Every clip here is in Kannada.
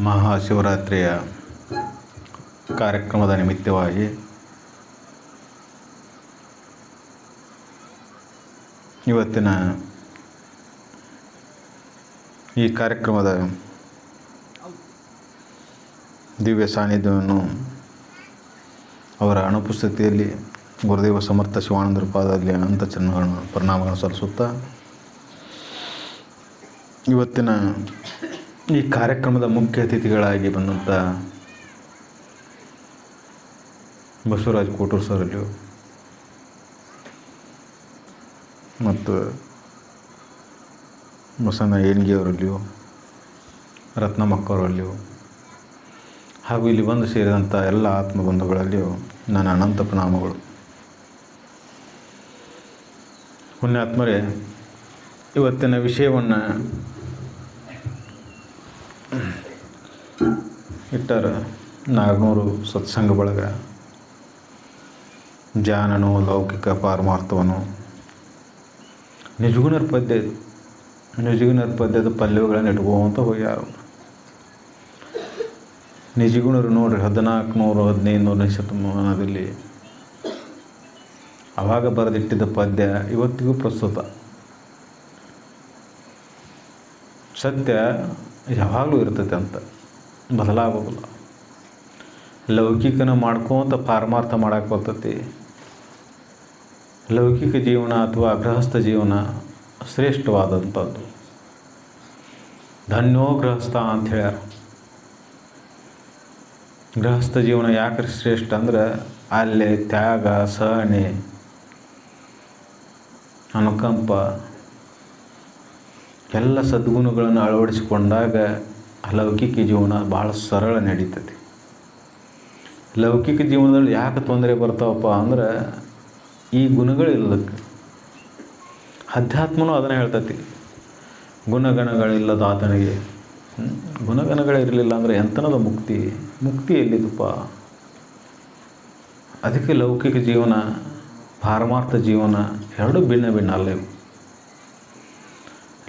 ಮಹಾಶಿವರಾತ್ರಿಯ ಕಾರ್ಯಕ್ರಮದ ನಿಮಿತ್ತವಾಗಿ ಇವತ್ತಿನ ಈ ಕಾರ್ಯಕ್ರಮದ ದಿವ್ಯ ಸಾನ್ನಿಧ್ಯವನ್ನು ಅವರ ಅನುಪಸ್ಥಿತಿಯಲ್ಲಿ ಗುರುದೇವ ಸಮರ್ಥ ಶಿವಾನಂದರ ಪಾದದಲ್ಲಿ ಅನಂತ ಚರಣಗಳನ್ನು ಪ್ರಣಾಮಗಳನ್ನು ಸಲ್ಲಿಸುತ್ತಾ ಇವತ್ತಿನ ಈ ಕಾರ್ಯಕ್ರಮದ ಮುಖ್ಯ ಅತಿಥಿಗಳಾಗಿ ಬಂದಂಥ ಬಸವರಾಜ್ ಕೋಟೂರು ಸರಲ್ಲಿಯೂ ಮತ್ತು ಬಸವಣ್ಣ ಏಣಿಗೆಯವರಲ್ಲಿಯೂ ರತ್ನಮ್ಮಕ್ಕವರಲ್ಲಿಯೂ ಹಾಗೂ ಇಲ್ಲಿ ಬಂದು ಸೇರಿದಂಥ ಎಲ್ಲ ಆತ್ಮಬಂಧುಗಳಲ್ಲಿಯೂ ನನ್ನ ಅನಂತ ಪ್ರಣಾಮಗಳು. ಪುಣ್ಯಾತ್ಮರೇ, ಇವತ್ತಿನ ವಿಷಯವನ್ನು ಇಟ್ಟರ ನಾಗನೂರು ಸತ್ಸಂಗ ಬಳಗ ಜಾನನು ಲೌಕಿಕ ಪಾರಮಾರ್ಥವನು ನಿಜಗುಣರ ಪದ್ಯದ ಪಲ್ಲವಿಗಳನ್ನು ಇಟ್ಕೋಂತ ಹೋಗ್ಯಾರ. ನಿಜಗುಣರು ನೋಡ್ರಿ 1400-1500ನೇ ಶತಮಾನದಲ್ಲಿ ಆವಾಗ ಬರೆದಿಟ್ಟಿದ್ದ ಪದ್ಯ ಇವತ್ತಿಗೂ ಪ್ರಸ್ತುತ. ಸತ್ಯ ಯಾವಾಗಲೂ ಇರ್ತೈತೆ ಅಂತ ಬದಲಾಗೋದಿಲ್ಲ. ಲೌಕಿಕನ ಮಾಡ್ಕೊಂತ ಪಾರಮಾರ್ಥ ಮಾಡೋಕ್ಕೆ ಬರ್ತೈತಿ. ಲೌಕಿಕ ಜೀವನ ಅಥವಾ ಗೃಹಸ್ಥ ಜೀವನ ಶ್ರೇಷ್ಠವಾದಂಥದ್ದು. ಧನ್ಯೋ ಗೃಹಸ್ಥ ಅಂತ ಹೇಳ್ಯಾರ. ಗೃಹಸ್ಥ ಜೀವನ ಯಾಕೆ ಶ್ರೇಷ್ಠ ಅಂದ್ರೆ ಅಲ್ಲೇ ತ್ಯಾಗ, ಸಹನೆ, ಅನುಕಂಪ ಎಲ್ಲ ಸದ್ಗುಣಗಳನ್ನು ಅಳವಡಿಸಿಕೊಂಡಾಗ ಲೌಕಿಕ ಜೀವನ ಭಾಳ ಸರಳ ನಡೀತದೆ. ಲೌಕಿಕ ಜೀವನದಲ್ಲಿ ಯಾಕೆ ತೊಂದರೆ ಬರ್ತಾವಪ್ಪ ಅಂದ್ರೆ ಈ ಗುಣಗಳಿಲ್ಲದಕ್ಕೆ. ಅಧ್ಯಾತ್ಮನೂ ಅದನ್ನು ಹೇಳ್ತೈತಿ, ಗುಣಗಣಗಳಿಲ್ಲದ ಆತನಿಗೆ. ಗುಣಗಣಗಳಿರಲಿಲ್ಲ ಅಂದರೆ ಎಂತನದ ಮುಕ್ತಿ ಎಲ್ಲಿದಪ್ಪ? ಅದಕ್ಕೆ ಲೌಕಿಕ ಜೀವನ, ಪಾರಮಾರ್ಥ ಜೀವನ ಎರಡೂ ಭಿನ್ನ ಅಲ್ಲ ಇವು.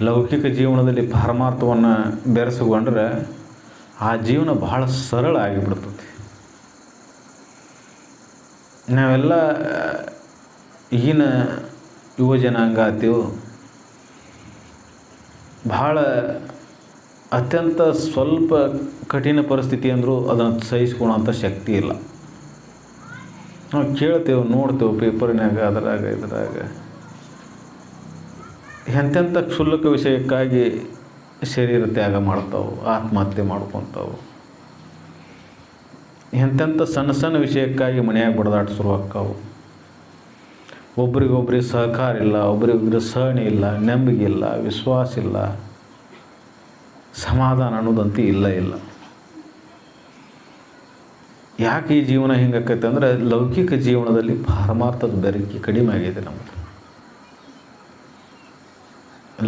ಲೌಕಿಕ ಜೀವನದಲ್ಲಿ ಪಾರಮಾರ್ಥವನ್ನು ಬೆರೆಸಿಕೊಂಡ್ರೆ ಆ ಜೀವನ ಬಹಳ ಸರಳ ಆಗಿಬಿಡ್ತದೆ. ನಾವೆಲ್ಲ ಈಗಿನ ಯುವ ಜನಾಂಗ ಆತೀವಿ, ಭಾಳ ಅತ್ಯಂತ ಸ್ವಲ್ಪ ಕಠಿಣ ಪರಿಸ್ಥಿತಿ ಅಂದರೂ ಅದನ್ನು ಸಹಿಸ್ಕೊಳ್ಳೋಂಥ ಶಕ್ತಿ ಇಲ್ಲ. ನಾವು ಕೇಳ್ತೇವೆ, ನೋಡ್ತೇವೆ ಪೇಪರ್ನಾಗ, ಇದ್ರಾಗ ಎಂತೆಂಥ ಕ್ಷುಲ್ಲಕ ವಿಷಯಕ್ಕಾಗಿ ಶರೀರ ತ್ಯಾಗ ಮಾಡ್ತಾವೆ, ಆತ್ಮಹತ್ಯೆ ಮಾಡ್ಕೊತಾವೆ. ಎಂತೆಂಥ ಸಣ್ಣ ವಿಷಯಕ್ಕಾಗಿ ಮನೆಯಾಗ ಬಡದಾಟ ಶುರುವಾಕ್ಕಾವು. ಒಬ್ರಿಗೊಬ್ರಿಗೆ ಸಹಕಾರ ಇಲ್ಲ, ಒಬ್ರಿಗೊಬ್ರಿಗೆ ಸಹನೆ ಇಲ್ಲ, ನಂಬಿಕೆ ಇಲ್ಲ, ವಿಶ್ವಾಸ ಇಲ್ಲ, ಸಮಾಧಾನ ಅನ್ನೋದಂತೂ ಇಲ್ಲ. ಯಾಕೆ ಈ ಜೀವನ ಹಿಂಗಾಕೈತೆ ಅಂದರೆ ಲೌಕಿಕ ಜೀವನದಲ್ಲಿ ಪಾರಮಾರ್ಥದ ಬೆರಕೆ ಕಡಿಮೆ ಆಗಿದೆ. ನಮ್ಮದು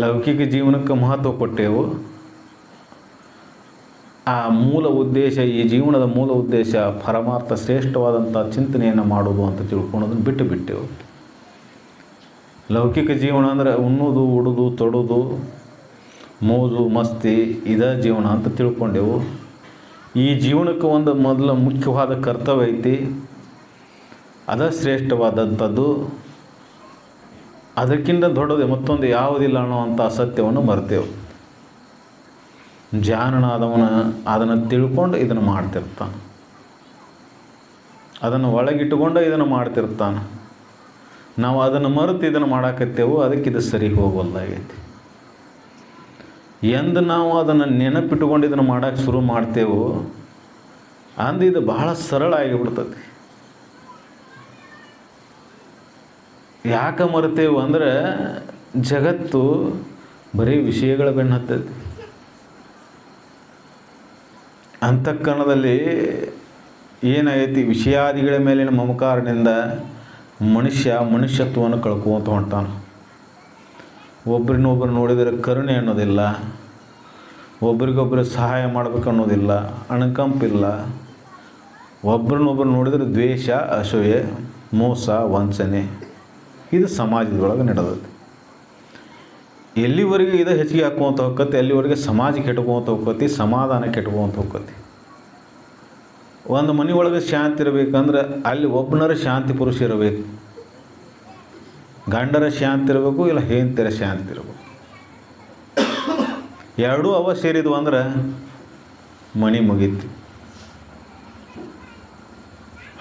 ಲೌಕಿಕ ಜೀವನಕ್ಕೆ ಮಹತ್ವ ಕೊಟ್ಟೆವು. ಆ ಮೂಲ ಉದ್ದೇಶ, ಈ ಜೀವನದ ಮೂಲ ಉದ್ದೇಶ ಪರಮಾರ್ಥ ಶ್ರೇಷ್ಠವಾದಂಥ ಚಿಂತನೆಯನ್ನು ಮಾಡೋದು ಅಂತ ತಿಳ್ಕೊಳ್ಳೋದನ್ನು ಬಿಟ್ಟೆವು. ಲೌಕಿಕ ಜೀವನ ಅಂದರೆ ಉಣ್ಣೋದು, ಉಡೋದು, ತೊಡೋದು, ಮೋಜು ಮಸ್ತಿ ಇದೇ ಜೀವನ ಅಂತ ತಿಳ್ಕೊಂಡೆವು. ಈ ಜೀವನಕ್ಕೆ ಒಂದು ಮೊದಲ ಮುಖ್ಯವಾದ ಕರ್ತವ್ಯ ಐತಿ, ಅದ ಶ್ರೇಷ್ಠವಾದಂಥದ್ದು. ಅದಕ್ಕಿಂತ ದೊಡ್ಡದು ಮತ್ತೊಂದು ಯಾವುದಿಲ್ಲ ಅನ್ನೋವಂಥ ಸತ್ಯವನ್ನು ಮರೆತೇವೆ. ಜಾನನಾದವನ ಅದನ್ನು ತಿಳ್ಕೊಂಡು ಇದನ್ನು ಮಾಡ್ತಿರ್ತಾನೆ, ಅದನ್ನು ಒಳಗಿಟ್ಟುಕೊಂಡು ಇದನ್ನು ಮಾಡ್ತಿರ್ತಾನೆ. ನಾವು ಅದನ್ನು ಮರೆತು ಇದನ್ನು ಮಾಡಾಕತ್ತೇವು, ಅದಕ್ಕೆ ಇದು ಸರಿ ಹೋಗಲ್ಲಾಗೈತಿ. ಎಂದು ನಾವು ಅದನ್ನು ನೆನಪಿಟ್ಟುಕೊಂಡು ಇದನ್ನು ಮಾಡೋಕ್ಕೆ ಶುರು ಮಾಡ್ತೇವೆ ಅಂದು ಇದು ಬಹಳ ಸರಳ ಆಗಿಬಿಡ್ತದೆ. ಯಾಕೆ ಮರೆತೇವು ಅಂದರೆ ಜಗತ್ತು ಬರೀ ವಿಷಯಗಳ ಬೆನ್ನು ಹತ್ತೈತಿ. ಅಂತಃಕರಣದಲ್ಲಿ ಏನಾಗೈತಿ, ವಿಷಯಾದಿಗಳ ಮೇಲಿನ ಮಮಕಾರದಿಂದ ಮನುಷ್ಯತ್ವವನ್ನು ಕಳ್ಕೊಂತ ಹೊಂಟಾನ. ಒಬ್ರನ್ನೊಬ್ರು ನೋಡಿದರೆ ಕರುಣೆ ಅನ್ನೋದಿಲ್ಲ, ಒಬ್ರಿಗೊಬ್ಬರು ಸಹಾಯ ಮಾಡಬೇಕು ಅನ್ನೋದಿಲ್ಲ, ಅಣಕಂಪಿಲ್ಲ. ಒಬ್ರನ್ನೊಬ್ರು ನೋಡಿದರೆ ದ್ವೇಷ, ಅಸೂಯೆ, ಮೋಸ, ವಂಚನೆ ಇದು ಸಮಾಜದೊಳಗೆ ನಡೆದದ್ದು. ಎಲ್ಲಿವರೆಗೆ ಇದು ಹೆಚ್ಚಿಗೆ ಹಾಕುವಂಥ ಹೋಗ್ತತಿ ಅಲ್ಲಿವರೆಗೆ ಸಮಾಜ ಕೆಟ್ಕೊಂತ ಹೋಗ್ತತಿ, ಸಮಾಧಾನ ಕೆಟ್ಕೊಂತ ಹೋಗ್ತತಿ. ಒಂದು ಮನೆಯೊಳಗೆ ಶಾಂತಿ ಇರಬೇಕಂದ್ರೆ ಅಲ್ಲಿ ಒಬ್ಬನರ ಶಾಂತಿ ಪುರುಷ ಇರಬೇಕು, ಗಂಡರ ಶಾಂತಿ ಇರಬೇಕು, ಇಲ್ಲ ಹೆಂಡತಿಯರ ಶಾಂತಿ ಇರಬೇಕು. ಎರಡೂ ಅವ ಸೇರಿದ್ವು ಅಂದ್ರೆ ಮನೆ ಮುಗೀತು.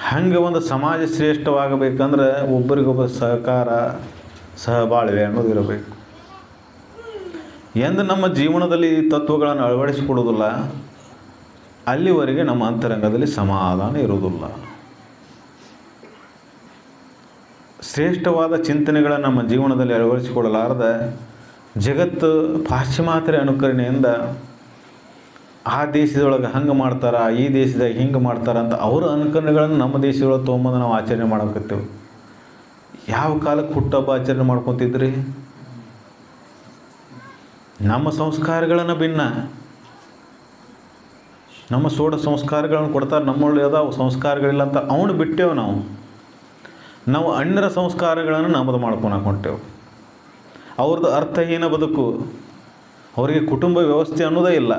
ಹಂಗೆ ಒಂದು ಸಮಾಜ ಶ್ರೇಷ್ಠವಾಗಬೇಕಂದ್ರೆ ಒಬ್ಬರಿಗೊಬ್ಬ ಸಹಕಾರ ಸಹಬಾಳ್ವೆ ಅನ್ನೋದು ಇರಬೇಕು. ಎಂದು ನಮ್ಮ ಜೀವನದಲ್ಲಿ ಈ ತತ್ವಗಳನ್ನು ಅಳವಡಿಸಿಕೊಡೋದಿಲ್ಲ ಅಲ್ಲಿವರೆಗೆ ನಮ್ಮ ಅಂತರಂಗದಲ್ಲಿ ಸಮಾಧಾನ ಇರುವುದಿಲ್ಲ. ಶ್ರೇಷ್ಠವಾದ ಚಿಂತನೆಗಳನ್ನು ನಮ್ಮ ಜೀವನದಲ್ಲಿ ಅಳವಡಿಸಿಕೊಳ್ಳಲಾರದ ಜಗತ್ತು ಪಾಶ್ಚಿಮಾತ್ಯ ಅನುಕರಣೆಯಿಂದ ಆ ದೇಶದೊಳಗೆ ಹಂಗೆ ಮಾಡ್ತಾರೆ, ಈ ದೇಶದಾಗ ಹಿಂಗೆ ಮಾಡ್ತಾರೆ ಅಂತ ಅವರ ಅನುಕರಣೆಗಳನ್ನು ನಮ್ಮ ದೇಶದೊಳಗೆ ತೊಗೊಂಬಂದು ನಾವು ಆಚರಣೆ ಮಾಡಕತ್ತೇವೆ. ಯಾವ ಕಾಲಕ್ಕೆ ಹುಟ್ಟುಹಬ್ಬ ಆಚರಣೆ ಮಾಡ್ಕೊತಿದ್ರಿ? ನಮ್ಮ ಸಂಸ್ಕಾರಗಳನ್ನು ಭಿನ್ನ, ನಮ್ಮ ಸೋಡ ಸಂಸ್ಕಾರಗಳನ್ನು ಕೊಡ್ತಾರೆ, ನಮ್ಮಲ್ಲಿ ಅದಾವ ಸಂಸ್ಕಾರಗಳಿಲ್ಲ ಅಂತ ಅವನು ಬಿಟ್ಟೇವು. ನಾವು ಅನ್ಯರ ಸಂಸ್ಕಾರಗಳನ್ನು ನಮ್ಮದು ಮಾಡ್ಕೊಳಕ್ಕೆ ಹೊಂಟೇವು. ಅವ್ರದ್ದು ಅರ್ಥಹೀನ ಬದುಕು, ಅವರಿಗೆ ಕುಟುಂಬ ವ್ಯವಸ್ಥೆ ಅನ್ನೋದೇ ಇಲ್ಲ.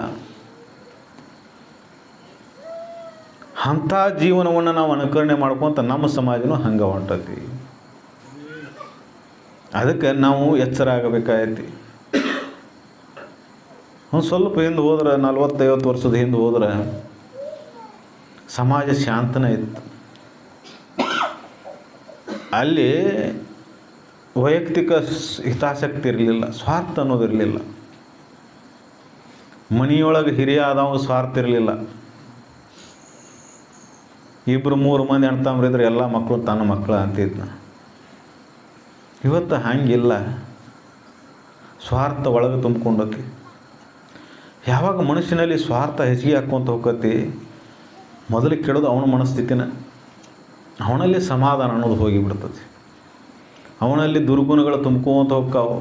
ಅಂಥ ಜೀವನವನ್ನು ನಾವು ಅನುಕರಣೆ ಮಾಡ್ಕೊತ ನಮ್ಮ ಸಮಾಜನೂ ಹಂಗೆ ಹೊಂಟತಿ. ಅದಕ್ಕೆ ನಾವು ಎಚ್ಚರ ಆಗಬೇಕಾಗೈತಿ. ಒಂದು ಸ್ವಲ್ಪ ಹಿಂದೆ ಹೋದ್ರೆ 40-50 ವರ್ಷದ ಹಿಂದೆ ಹೋದ್ರೆ ಸಮಾಜ ಶಾಂತನೇ ಇತ್ತು. ಅಲ್ಲಿ ವೈಯಕ್ತಿಕ ಹಿತಾಸಕ್ತಿ ಇರಲಿಲ್ಲ, ಸ್ವಾರ್ಥ ಅನ್ನೋದಿರಲಿಲ್ಲ. ಮನೆಯೊಳಗೆ ಹಿರಿಯ ಆದವ ಸ್ವಾರ್ಥ ಇರಲಿಲ್ಲ. 2-3 ಮಂದಿ ಅಣ್ತಂಬ್ರಿದ್ರೆ ಎಲ್ಲ ಮಕ್ಕಳು ತನ್ನ ಮಕ್ಕಳು ಅಂತಿದ್ನ. ಇವತ್ತು ಹಂಗಿಲ್ಲ, ಸ್ವಾರ್ಥ ಒಳಗೆ ತುಂಬಿಕೊಂಡತಿ. ಯಾವಾಗ ಮನುಷ್ಯನಲ್ಲಿ ಸ್ವಾರ್ಥ ಹೆಚ್ಚಿಗೆ ಹಾಕ್ಕೊಂತ ಹೋಗತಿ, ಮೊದಲು ಕೆಡೋದು ಅವನ ಮನಸ್ಥಿತಿನ. ಅವನಲ್ಲಿ ಸಮಾಧಾನ ಅನ್ನೋದು ಹೋಗಿಬಿಡ್ತದೆ. ಅವನಲ್ಲಿ ದುರ್ಗುಣಗಳು ತುಂಬ್ಕೊಂತ ಹೋಗ್ತಾವೆ.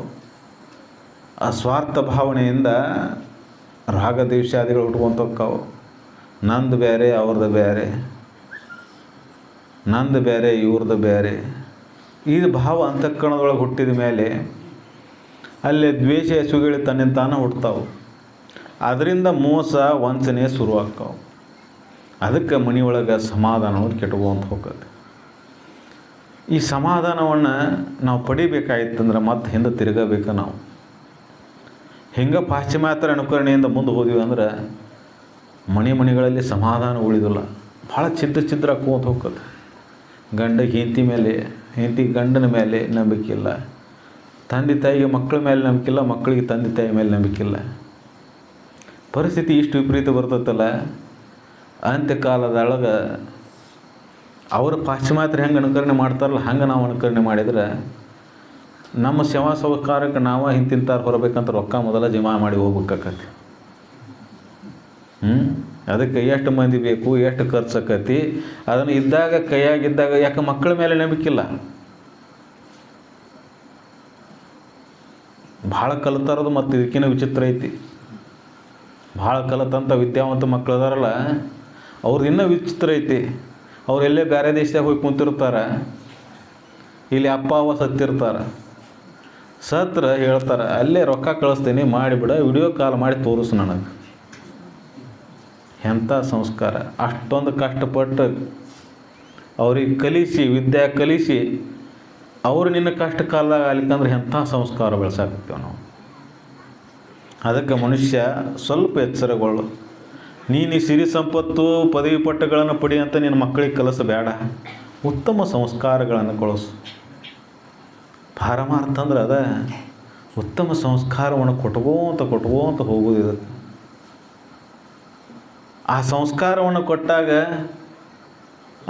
ಆ ಸ್ವಾರ್ಥ ಭಾವನೆಯಿಂದ ರಾಗದ್ವೇಷಾದಿಗಳು ಹುಟ್ಕೊಂತ ಹೋಗ್ತಾವೆ. ನಂದು ಬೇರೆ ಅವ್ರದ್ದು ಬೇರೆ, ನಂದು ಬೇರೆ ಇವ್ರದ್ದು ಬೇರೆ, ಈ ಭಾವ ಅಂತಃಕರಣದೊಳಗೆ ಹುಟ್ಟಿದ ಮೇಲೆ ಅಲ್ಲಿ ದ್ವೇಷ ಹೆಸುಗಳು ತನ್ನಿಂದ ತಾನೇ ಹುಡ್ತಾವೆ. ಅದರಿಂದ ಮೋಸ ವಂಚನೆ ಶುರುವಾಗ್ತಾವೆ. ಅದಕ್ಕೆ ಮನೆಯೊಳಗೆ ಸಮಾಧಾನವನ್ನು ಕೆಟ್ಕೊಂತ ಹೋಗುತ್ತೆ. ಈ ಸಮಾಧಾನವನ್ನು ನಾವು ಪಡಿಬೇಕಾಗಿತ್ತಂದ್ರೆ ಮತ್ತೆ ಹಿಂದೆ ತಿರುಗಬೇಕು. ನಾವು ಹಿಂಗೆ ಪಾಶ್ಚಿಮಾತ್ಯ ಅನುಕರಣೆಯಿಂದ ಮುಂದೆ ಹೋದ್ವಿ ಅಂದ್ರೆ ಮನೆಗಳಲ್ಲಿ ಸಮಾಧಾನ ಉಳಿದಿಲ್ಲ. ಭಾಳ ಛಿದ್ರ ಹಾಕೋತ ಹೋಗುತ್ತೆ. ಗಂಡ ಹೆಂಡತಿ ಮೇಲೆ, ಹೆಂಡತಿ ಗಂಡನ ಮೇಲೆ ನಂಬಿಕಿಲ್ಲ, ತಂದೆ ತಾಯಿಗೆ ಮಕ್ಕಳ ಮೇಲೆ ನಂಬಿಕಿಲ್ಲ, ಮಕ್ಕಳಿಗೆ ತಂದೆ ತಾಯಿ ಮೇಲೆ ನಂಬಿಕಿಲ್ಲ. ಪರಿಸ್ಥಿತಿ ಇಷ್ಟು ವಿಪರೀತ ಬರ್ತೈತಲ್ಲ. ಅಂತ್ಯಕಾಲದೊಳಗೆ ಅವರು ಪಾಶ್ಚಿಮಾತ್ಯರು ಹೆಂಗೆ ಅನುಕರಣೆ ಮಾಡ್ತಾರಲ್ಲ ಹಂಗೆ ನಾವು ಅನುಕರಣೆ ಮಾಡಿದ್ರೆ ನಮ್ಮ ಸೇವಾ ಸಹಕಾರಕ್ಕೆ ನಾವು ಹಿಂತಿಂತಾರು ಹೊರಬೇಕಂತ ರೊಕ್ಕ ಮೊದಲ ಜಮಾ ಮಾಡಿ ಹೋಗ್ಬೇಕಾಕತಿ. ಅದಕ್ಕೆ ಎಷ್ಟು ಮಂದಿ ಬೇಕು, ಎಷ್ಟು ಖರ್ಚಾಕತಿ, ಅದನ್ನು ಇದ್ದಾಗ ಕೈಯಾಗಿದ್ದಾಗ. ಯಾಕೆ ಮಕ್ಕಳ ಮೇಲೆ ನಂಬಿಕಿಲ್ಲ. ಭಾಳ ಕಲಿತಾರದು ಮತ್ತು ಇದಕ್ಕಿಂತ ವಿಚಿತ್ರ ಐತಿ. ಭಾಳ ಕಲಿತಂಥ ವಿದ್ಯಾವಂತ ಮಕ್ಕಳು ಅದಾರಲ್ಲ, ಅವ್ರದ್ದು ಇನ್ನೂ ವಿಚಿತ್ರ ಐತಿ. ಅವರೆಲ್ಲೇ ಬೇರೆ ದೇಶದಾಗ ಹೋಗಿ ಕುಂತಿರ್ತಾರೆ, ಇಲ್ಲಿ ಅಪ್ಪ ಅವ್ವ ಸತ್ತಿರ್ತಾರೆ. ಸತ್ರ ಹೇಳ್ತಾರೆ ಅಲ್ಲೇ ರೊಕ್ಕ ಕಳಿಸ್ತೀನಿ ಮಾಡಿಬಿಡ, ವಿಡಿಯೋ ಕಾಲ್ ಮಾಡಿ ತೋರಿಸು ನನಗೆ. ಎಂಥ ಸಂಸ್ಕಾರ! ಅಷ್ಟೊಂದು ಕಷ್ಟಪಟ್ಟು ಅವ್ರಿಗೆ ಕಲಿಸಿ, ವಿದ್ಯೆ ಕಲಿಸಿ, ಅವರು ನಿನ್ನ ಕಷ್ಟ ಕಾಲದಾಗ ಆಗ್ಲಿಕ್ಕಂದ್ರೆ ಎಂಥ ಸಂಸ್ಕಾರ ಬೆಳೆಸಾಕ್ತೇವೆ ನಾವು. ಅದಕ್ಕೆ ಮನುಷ್ಯ ಸ್ವಲ್ಪ ಎಚ್ಚರಗೊಳ್ಳು. ನೀನು ಸಿರಿ ಸಂಪತ್ತು ಪದವಿ ಪಟ್ಟಗಳನ್ನು ಪಡೆಯಂತ ನಿನ್ನ ಮಕ್ಕಳಿಗೆ ಕಲಿಸಬೇಡ. ಉತ್ತಮ ಸಂಸ್ಕಾರಗಳನ್ನು ಕಳಿಸು. ಪಾರಮಾರ್ಥ ಅಂದ್ರೆ ಅದ ಉತ್ತಮ ಸಂಸ್ಕಾರವನ್ನು ಕೊಟ್ಕೋತ ಹೋಗೋದು. ಇದಕ್ಕೆ ಆ ಸಂಸ್ಕಾರವನ್ನು ಕೊಟ್ಟಾಗ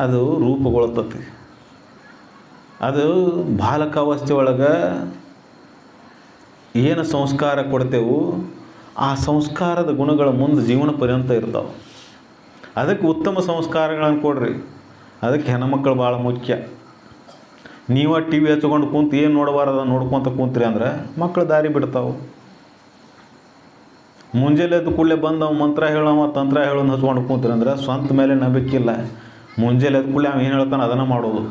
ಅದು ರೂಪುಗೊಳ್ತತಿ. ಅದು ಬಾಲಕಾವಸ್ಥೆ ಒಳಗೆ ಏನು ಸಂಸ್ಕಾರ ಕೊಡ್ತೇವೆ ಆ ಸಂಸ್ಕಾರದ ಗುಣಗಳ ಮುಂದೆ ಜೀವನ ಪರ್ಯಂತ ಇರ್ತಾವೆ. ಅದಕ್ಕೆ ಉತ್ತಮ ಸಂಸ್ಕಾರಗಳನ್ನು ಕೊಡ್ರಿ. ಅದಕ್ಕೆ ಹೆಣ್ಮಕ್ಳು ಭಾಳ ಮುಖ್ಯ. ನೀವು ಟಿ ವಿ ಹಚ್ಕೊಂಡು ಕುಂತು ಏನು ನೋಡಬಾರ್ದು ನೋಡ್ಕೊತ ಕುಂತ್ರಿ ಅಂದ್ರೆ ಮಕ್ಕಳು ದಾರಿ ಬಿಡ್ತಾವೆ. ಮುಂಜಾನೆ ಎದ್ದು ಕೂಡಲೇ ಬಂದು ಅವ ಮಂತ್ರ ಹೇಳೋ ತಂತ್ರ ಹೇಳೋದು ಹಚ್ಕೊಂಡು ಕುಂತ್ರಿ ಅಂದ್ರೆ ಸ್ವಂತ ಮೇಲೆ ನಂಬಿಕಿಲ್ಲ. ಮುಂಜಾನೆ ಎದ್ದು ಕೂಡಲೇ ಅವ ಏನು ಹೇಳ್ತಾನೆ ಅದನ್ನು ಮಾಡೋದು.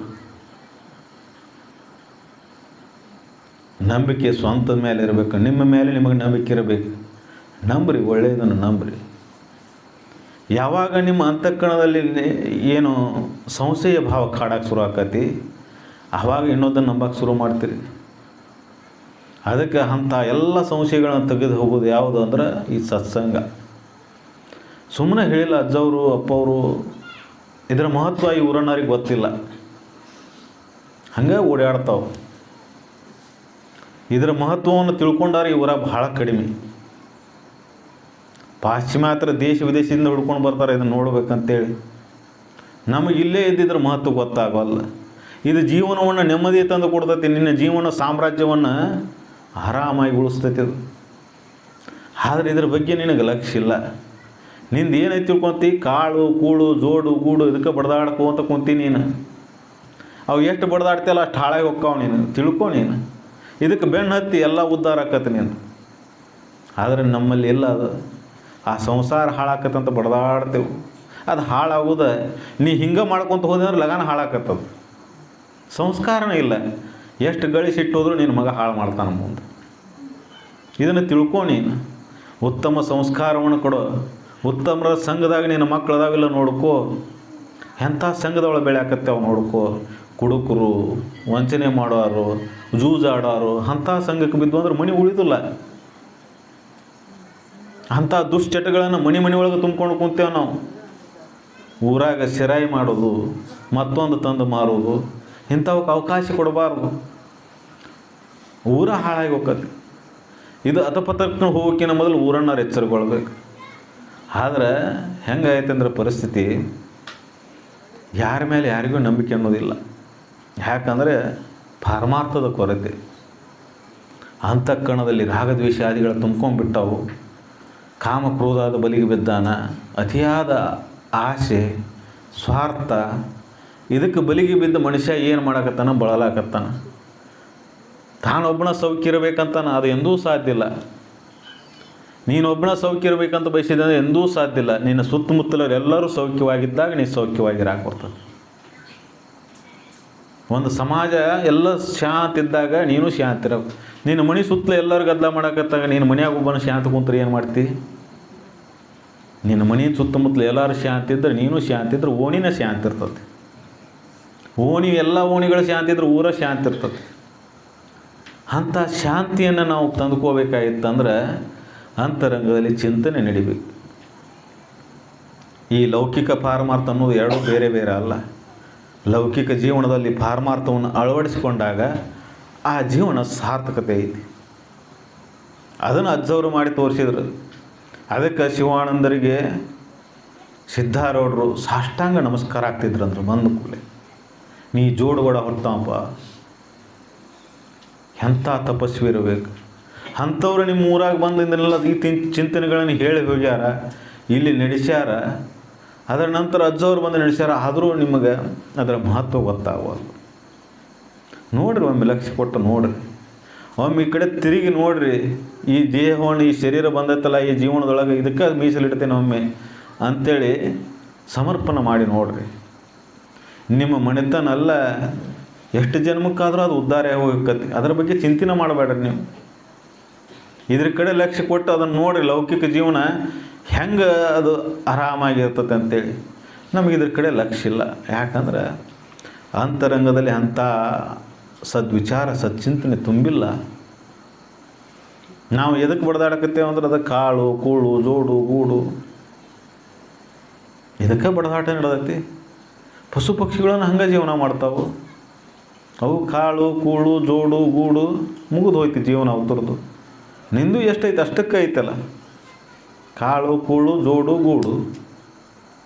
ನಂಬಿಕೆ ಸ್ವಂತದ ಮೇಲೆ ಇರಬೇಕು. ನಿಮ್ಮ ಮೇಲೆ ನಿಮಗೆ ನಂಬಿಕೆ ಇರಬೇಕು. ನಂಬ್ರಿ, ಒಳ್ಳೆಯದನ್ನು ನಂಬ್ರಿ. ಯಾವಾಗ ನಿಮ್ಮ ಅಂತಃಕರಣದಲ್ಲಿ ಏನು ಸಂಶಯ ಭಾವ ಕಾಡಕ್ಕೆ ಶುರು ಆಕತಿ, ಆವಾಗ ಇನ್ನೊಂದನ್ನು ನಂಬಕ್ಕೆ ಶುರು ಮಾಡ್ತೀರಿ. ಅದಕ್ಕೆ ಅಂಥ ಎಲ್ಲ ಸಂಶಯಗಳನ್ನ ತೆಗೆದು ಹೋಗೋದು ಯಾವುದು ಅಂದ್ರೆ ಈ ಸತ್ಸಂಗ. ಸುಮ್ಮನೆ ಹೇಳಿಲ್ಲ ಅಜ್ಜವರು ಅಪ್ಪವರು, ಇದರ ಮಹತ್ವ ಈ ಊರನ್ನವ್ರಿಗೆ ಗೊತ್ತಿಲ್ಲ, ಹಂಗೆ ಓಡಾಡ್ತಾವೆ. ಇದರ ಮಹತ್ವವನ್ನು ತಿಳ್ಕೊಂಡಾರೆ ಈ ಊರ ಭಾಳ ಕಡಿಮೆ. ಪಾಶ್ಚಿಮಾತ್ಯ ದೇಶ ವಿದೇಶದಿಂದ ಹುಡ್ಕೊಂಡು ಬರ್ತಾರೆ ಇದನ್ನು ನೋಡ್ಬೇಕಂತೇಳಿ. ನಮಗೆ ಇಲ್ಲೇ ಇದ್ದಿದ್ರ ಮಹತ್ವ ಗೊತ್ತಾಗಲ್ಲ. ಇದು ಜೀವನವನ್ನು ನೆಮ್ಮದಿ ತಂದು ಕೊಡ್ತೈತಿ. ನಿನ್ನ ಜೀವನ ಸಾಮ್ರಾಜ್ಯವನ್ನು ಆರಾಮಾಗಿ ಉಳಿಸ್ತೈತಿ ಅದು. ಆದರೆ ಇದ್ರ ಬಗ್ಗೆ ನಿನಗೆ ಲಕ್ಷ್ಯ ಇಲ್ಲ. ನಿಂದು ಏನೈತಿ ತಿಳ್ಕೊಂತಿ, ಕಾಳು ಕೂಳು ಜೋಡು ಗೂಡು ಇದಕ್ಕೆ ಬಡ್ದಾಡ್ಕೊಂತ ಕುಂತಿ ನೀನು. ಅವು ಎಷ್ಟು ಬಡ್ದಾಡ್ತಿಯಲ್ಲ ಅಷ್ಟು ಹಾಳಾಗಿ ಹೋಗ್ತಾವ. ನೀನು ತಿಳ್ಕೊ. ನೀನು ಇದಕ್ಕೆ ಬೆನ್ನು ಹತ್ತಿ ಎಲ್ಲ ಉದ್ಧಾರ ಆಕತ್ತೆ ನೀನು. ಆದರೆ ನಮ್ಮಲ್ಲಿ ಎಲ್ಲ ಅದು ಆ ಸಂಸಾರ ಹಾಳಾಕತ್ತಂತ ಬಡ್ದಾಡ್ತೇವೆ. ಅದು ಹಾಳಾಗೋದ ನೀ ಹಿಂಗೆ ಮಾಡ್ಕೊತ ಹೋದೆ ಅಂದ್ರೆ ಲಗಾನ ಹಾಳಾಕತ್ತದು. ಸಂಸ್ಕಾರನೇ ಇಲ್ಲ. ಎಷ್ಟು ಗಳಿಸಿಟ್ಟೋದ್ರೂ ನಿನ್ನ ಮಗ ಹಾಳು ಮಾಡ್ತಾನೆ ಮುಂದೆ. ಇದನ್ನು ತಿಳ್ಕೊ. ನೀನು ಉತ್ತಮ ಸಂಸ್ಕಾರವನ್ನು ಕೊಡೋ. ಉತ್ತಮರ ಸಂಘದಾಗ ನಿನ್ನ ಮಕ್ಕಳು ಅದಾವಿಲ್ಲ ನೋಡ್ಕೋ. ಎಂಥ ಸಂಘದೊಳಗೆ ಬೆಳೆಯಾಕತ್ತೇವೆ ನೋಡ್ಕೋ. ಕುಡುಕರು, ವಂಚನೆ ಮಾಡೋರು, ಜೂಜಾಡೋರು ಅಂಥ ಸಂಘಕ್ಕೆ ಬಿದ್ದು ಅಂದ್ರೆ ಮನೆ ಉಳಿದಿಲ್ಲ. ಅಂಥ ದುಶ್ಚಟಗಳನ್ನು ಮನೆ ಒಳಗೆ ತುಂಬ್ಕೊಂಡು ಕುಂತೇವೆ ನಾವು. ಊರಾಗ ಸಿರಾಯಿ ಮಾಡೋದು, ಮತ್ತೊಂದು ತಂದು ಮಾರೋದು, ಇಂಥವಕ್ಕೆ ಅವಕಾಶ ಕೊಡಬಾರ್ದು. ಊರ ಹಾಳಾಗಿ ಹೋಗ್ತದೆ. ಇದು ಅತಪತಕ್ಕೆ ಹೋಗೋಕ್ಕಿಂತ ಮೊದಲು ಊರನ್ನವ್ರು ಎಚ್ಚರಗೊಳ್ಬೇಕು. ಆದರೆ ಹೆಂಗಾಯ್ತು ಅಂದ್ರೆ ಪರಿಸ್ಥಿತಿ, ಯಾರ ಮೇಲೆ ಯಾರಿಗೂ ನಂಬಿಕೆ ಅನ್ನೋದಿಲ್ಲ. ಯಾಕಂದರೆ ಪಾರಮಾರ್ಥದ ಕೊರತೆ. ಅಂತಃಕರಣದಲ್ಲಿ ರಾಗದ್ವೇಷಾದಿಗಳು ತುಂಬ್ಕೊಂಡ್ಬಿಟ್ಟವು. ಕಾಮ ಕ್ರೋಧಾದ ಬಲಿಗೆ ಬಿದ್ದಾನ. ಅತಿಯಾದ ಆಸೆ, ಸ್ವಾರ್ಥ, ಇದಕ್ಕೆ ಬಲಿಗೆ ಬಿದ್ದ ಮನುಷ್ಯ ಏನು ಮಾಡಕತ್ತಾನ, ಬಳಲಾಕತ್ತಾನ. ತಾನೊಬ್ಬನ ಸೌಖ್ಯ ಇರಬೇಕಂತಾನ, ಅದು ಎಂದೂ ಸಾಧ್ಯ ಇಲ್ಲ. ನೀನೊಬ್ಬನ ಸೌಖ್ಯ ಇರಬೇಕಂತ ಬಯಸಿದ್ರೆ ಎಂದೂ ಸಾಧ್ಯ ಇಲ್ಲ. ನಿನ್ನ ಸುತ್ತಮುತ್ತಲರು ಎಲ್ಲರೂ ಸೌಖ್ಯವಾಗಿದ್ದಾಗ ನೀನು ಸೌಖ್ಯವಾಗಿರಾಕ ಬರ್ತದೆ. ಒಂದು ಸಮಾಜ ಎಲ್ಲ ಶಾಂತಿ ಇದ್ದಾಗ ನೀನು ಶಾಂತಿ ಇರೋ. ನಿನ್ನ ಮನೆ ಸುತ್ತಲೂ ಎಲ್ಲರೂ ಗದ್ದಲ ಮಾಡಕತ್ತಾಗ ನೀನು ಮನೆಯಾಗ ಒಬ್ಬನ ಶಾಂತಿ ಕುಂತ್ರೆ ಏನು ಮಾಡ್ತಿ? ನಿನ್ನ ಮನೆ ಸುತ್ತಮುತ್ತಲು ಎಲ್ಲರೂ ಶಾಂತಿ ಇದ್ದರೆ ನೀನು ಶಾಂತಿ ಇದ್ರೆ ಓಣಿನ ಶಾಂತಿ ಇರ್ತದೆ. ಎಲ್ಲ ಓಣಿಗಳು ಶಾಂತಿ ಇದ್ರೆ ಊರ ಶಾಂತಿ ಇರ್ತದೆ. ಅಂಥ ಶಾಂತಿಯನ್ನು ನಾವು ತಂದುಕೋಬೇಕಾಗಿತ್ತಂದ್ರೆ ಅಂತರಂಗದಲ್ಲಿ ಚಿಂತನೆ ನಡಿಬೇಕು. ಈ ಲೌಕಿಕ ಪಾರಮಾರ್ಥ ಅನ್ನೋದು ಎರಡೂ ಬೇರೆ ಬೇರೆ ಅಲ್ಲ. ಲೌಕಿಕ ಜೀವನದಲ್ಲಿ ಪಾರಮಾರ್ಥವನ್ನು ಅಳವಡಿಸಿಕೊಂಡಾಗ ಆ ಜೀವನ ಸಾರ್ಥಕತೆ ಐತಿ. ಅದನ್ನು ಅಜ್ಜವರು ಮಾಡಿ ತೋರಿಸಿದ್ರು. ಅದಕ್ಕೆ ಶಿವಾನಂದರಿಗೆ ಸಿದ್ಧಾರೂಢರು ಸಾಷ್ಟಾಂಗ ನಮಸ್ಕಾರ ಆಗ್ತಿದ್ರಂದ್ರೆ ಬಂದ ಕೂಡಲೇ, ನೀ ಜೋಡುಗಡ ಹೊರತಾಂಪ, ಎಂಥ ತಪಸ್ವಿ ಇರಬೇಕು. ಅಂಥವ್ರು ನಿಮ್ಮ ಊರಾಗ ಬಂದಿಂದನೆಲ್ಲ ಈ ಚಿಂತನೆಗಳನ್ನು ಹೇಳಿ ಹೋಗ್ಯಾರ, ಇಲ್ಲಿ ನಡೆಸ್ಯಾರ. ಅದರ ನಂತರ ಅಜ್ಜವ್ರು ಬಂದು ನಡೆಸ್ಯಾರ. ಆದರೂ ನಿಮಗೆ ಅದರ ಮಹತ್ವ ಗೊತ್ತಾಗವಲ್ಲ. ನೋಡ್ರಿ, ಒಮ್ಮೆ ಲಕ್ಷ್ಯ ಕೊಟ್ಟು ನೋಡ್ರಿ. ಒಮ್ಮೆ ಈ ಕಡೆ ತಿರುಗಿ ನೋಡ್ರಿ. ಈ ದೇಹವನ್ನು, ಈ ಶರೀರ ಬಂದೈತಲ್ಲ, ಈ ಜೀವನದೊಳಗೆ ಇದಕ್ಕೆ ಮೀಸಲಿಡ್ತೇನೆ ಒಮ್ಮೆ ಅಂಥೇಳಿ ಸಮರ್ಪಣೆ ಮಾಡಿ ನೋಡ್ರಿ. ನಿಮ್ಮ ಮನೆತನಲ್ಲ, ಎಷ್ಟು ಜನ್ಮಕ್ಕಾದರೂ ಅದು ಉದ್ಧಾರ ಹೋಗತ್ತೆ. ಅದರ ಬಗ್ಗೆ ಚಿಂತನೆ ಮಾಡಬೇಡ್ರಿ ನೀವು. ಇದ್ರ ಕಡೆ ಲಕ್ಷ್ಯ ಕೊಟ್ಟು ಅದನ್ನು ನೋಡ್ರಿ. ಲೌಕಿಕ ಜೀವನ ಹೆಂಗೆ ಅದು ಆರಾಮಾಗಿರ್ತದೆ ಅಂತೇಳಿ ನಮಗೆ ಇದ್ರ ಕಡೆ ಲಕ್ಷ್ಯ ಇಲ್ಲ. ಯಾಕಂದ್ರೆ ಅಂತರಂಗದಲ್ಲಿ ಅಂಥ ಸದ್ವಿಚಾರ, ಸಚ್ಚಿಂತನೆ ತುಂಬಿಲ್ಲ. ನಾವು ಎದಕ್ಕೆ ಬಡ್ದಾಡಕತ್ತೇವೆ ಅಂದ್ರೆ ಅದು ಕಾಳು ಕೂಳು ಜೋಡು ಗೂಡು ಇದಕ್ಕೆ ಬಡದಾಟ ನಡೆದೈತಿ. ಪಶು ಪಕ್ಷಿಗಳನ್ನು ಹಂಗೆ ಜೀವನ ಮಾಡ್ತಾವೆ. ಅವು ಕಾಳು ಕೂಳು ಜೋಡು ಗೂಡು ಮುಗಿದು ಹೋಯ್ತು ಜೀವನ ಅವ್ರದ್ದು. ನಿಂದು ಎಷ್ಟೈತೆ ಅಷ್ಟಕ್ಕೆ ಐತಲ್ಲ. ಕಾಳು ಕೂಳು ಜೋಡು ಗೂಡು,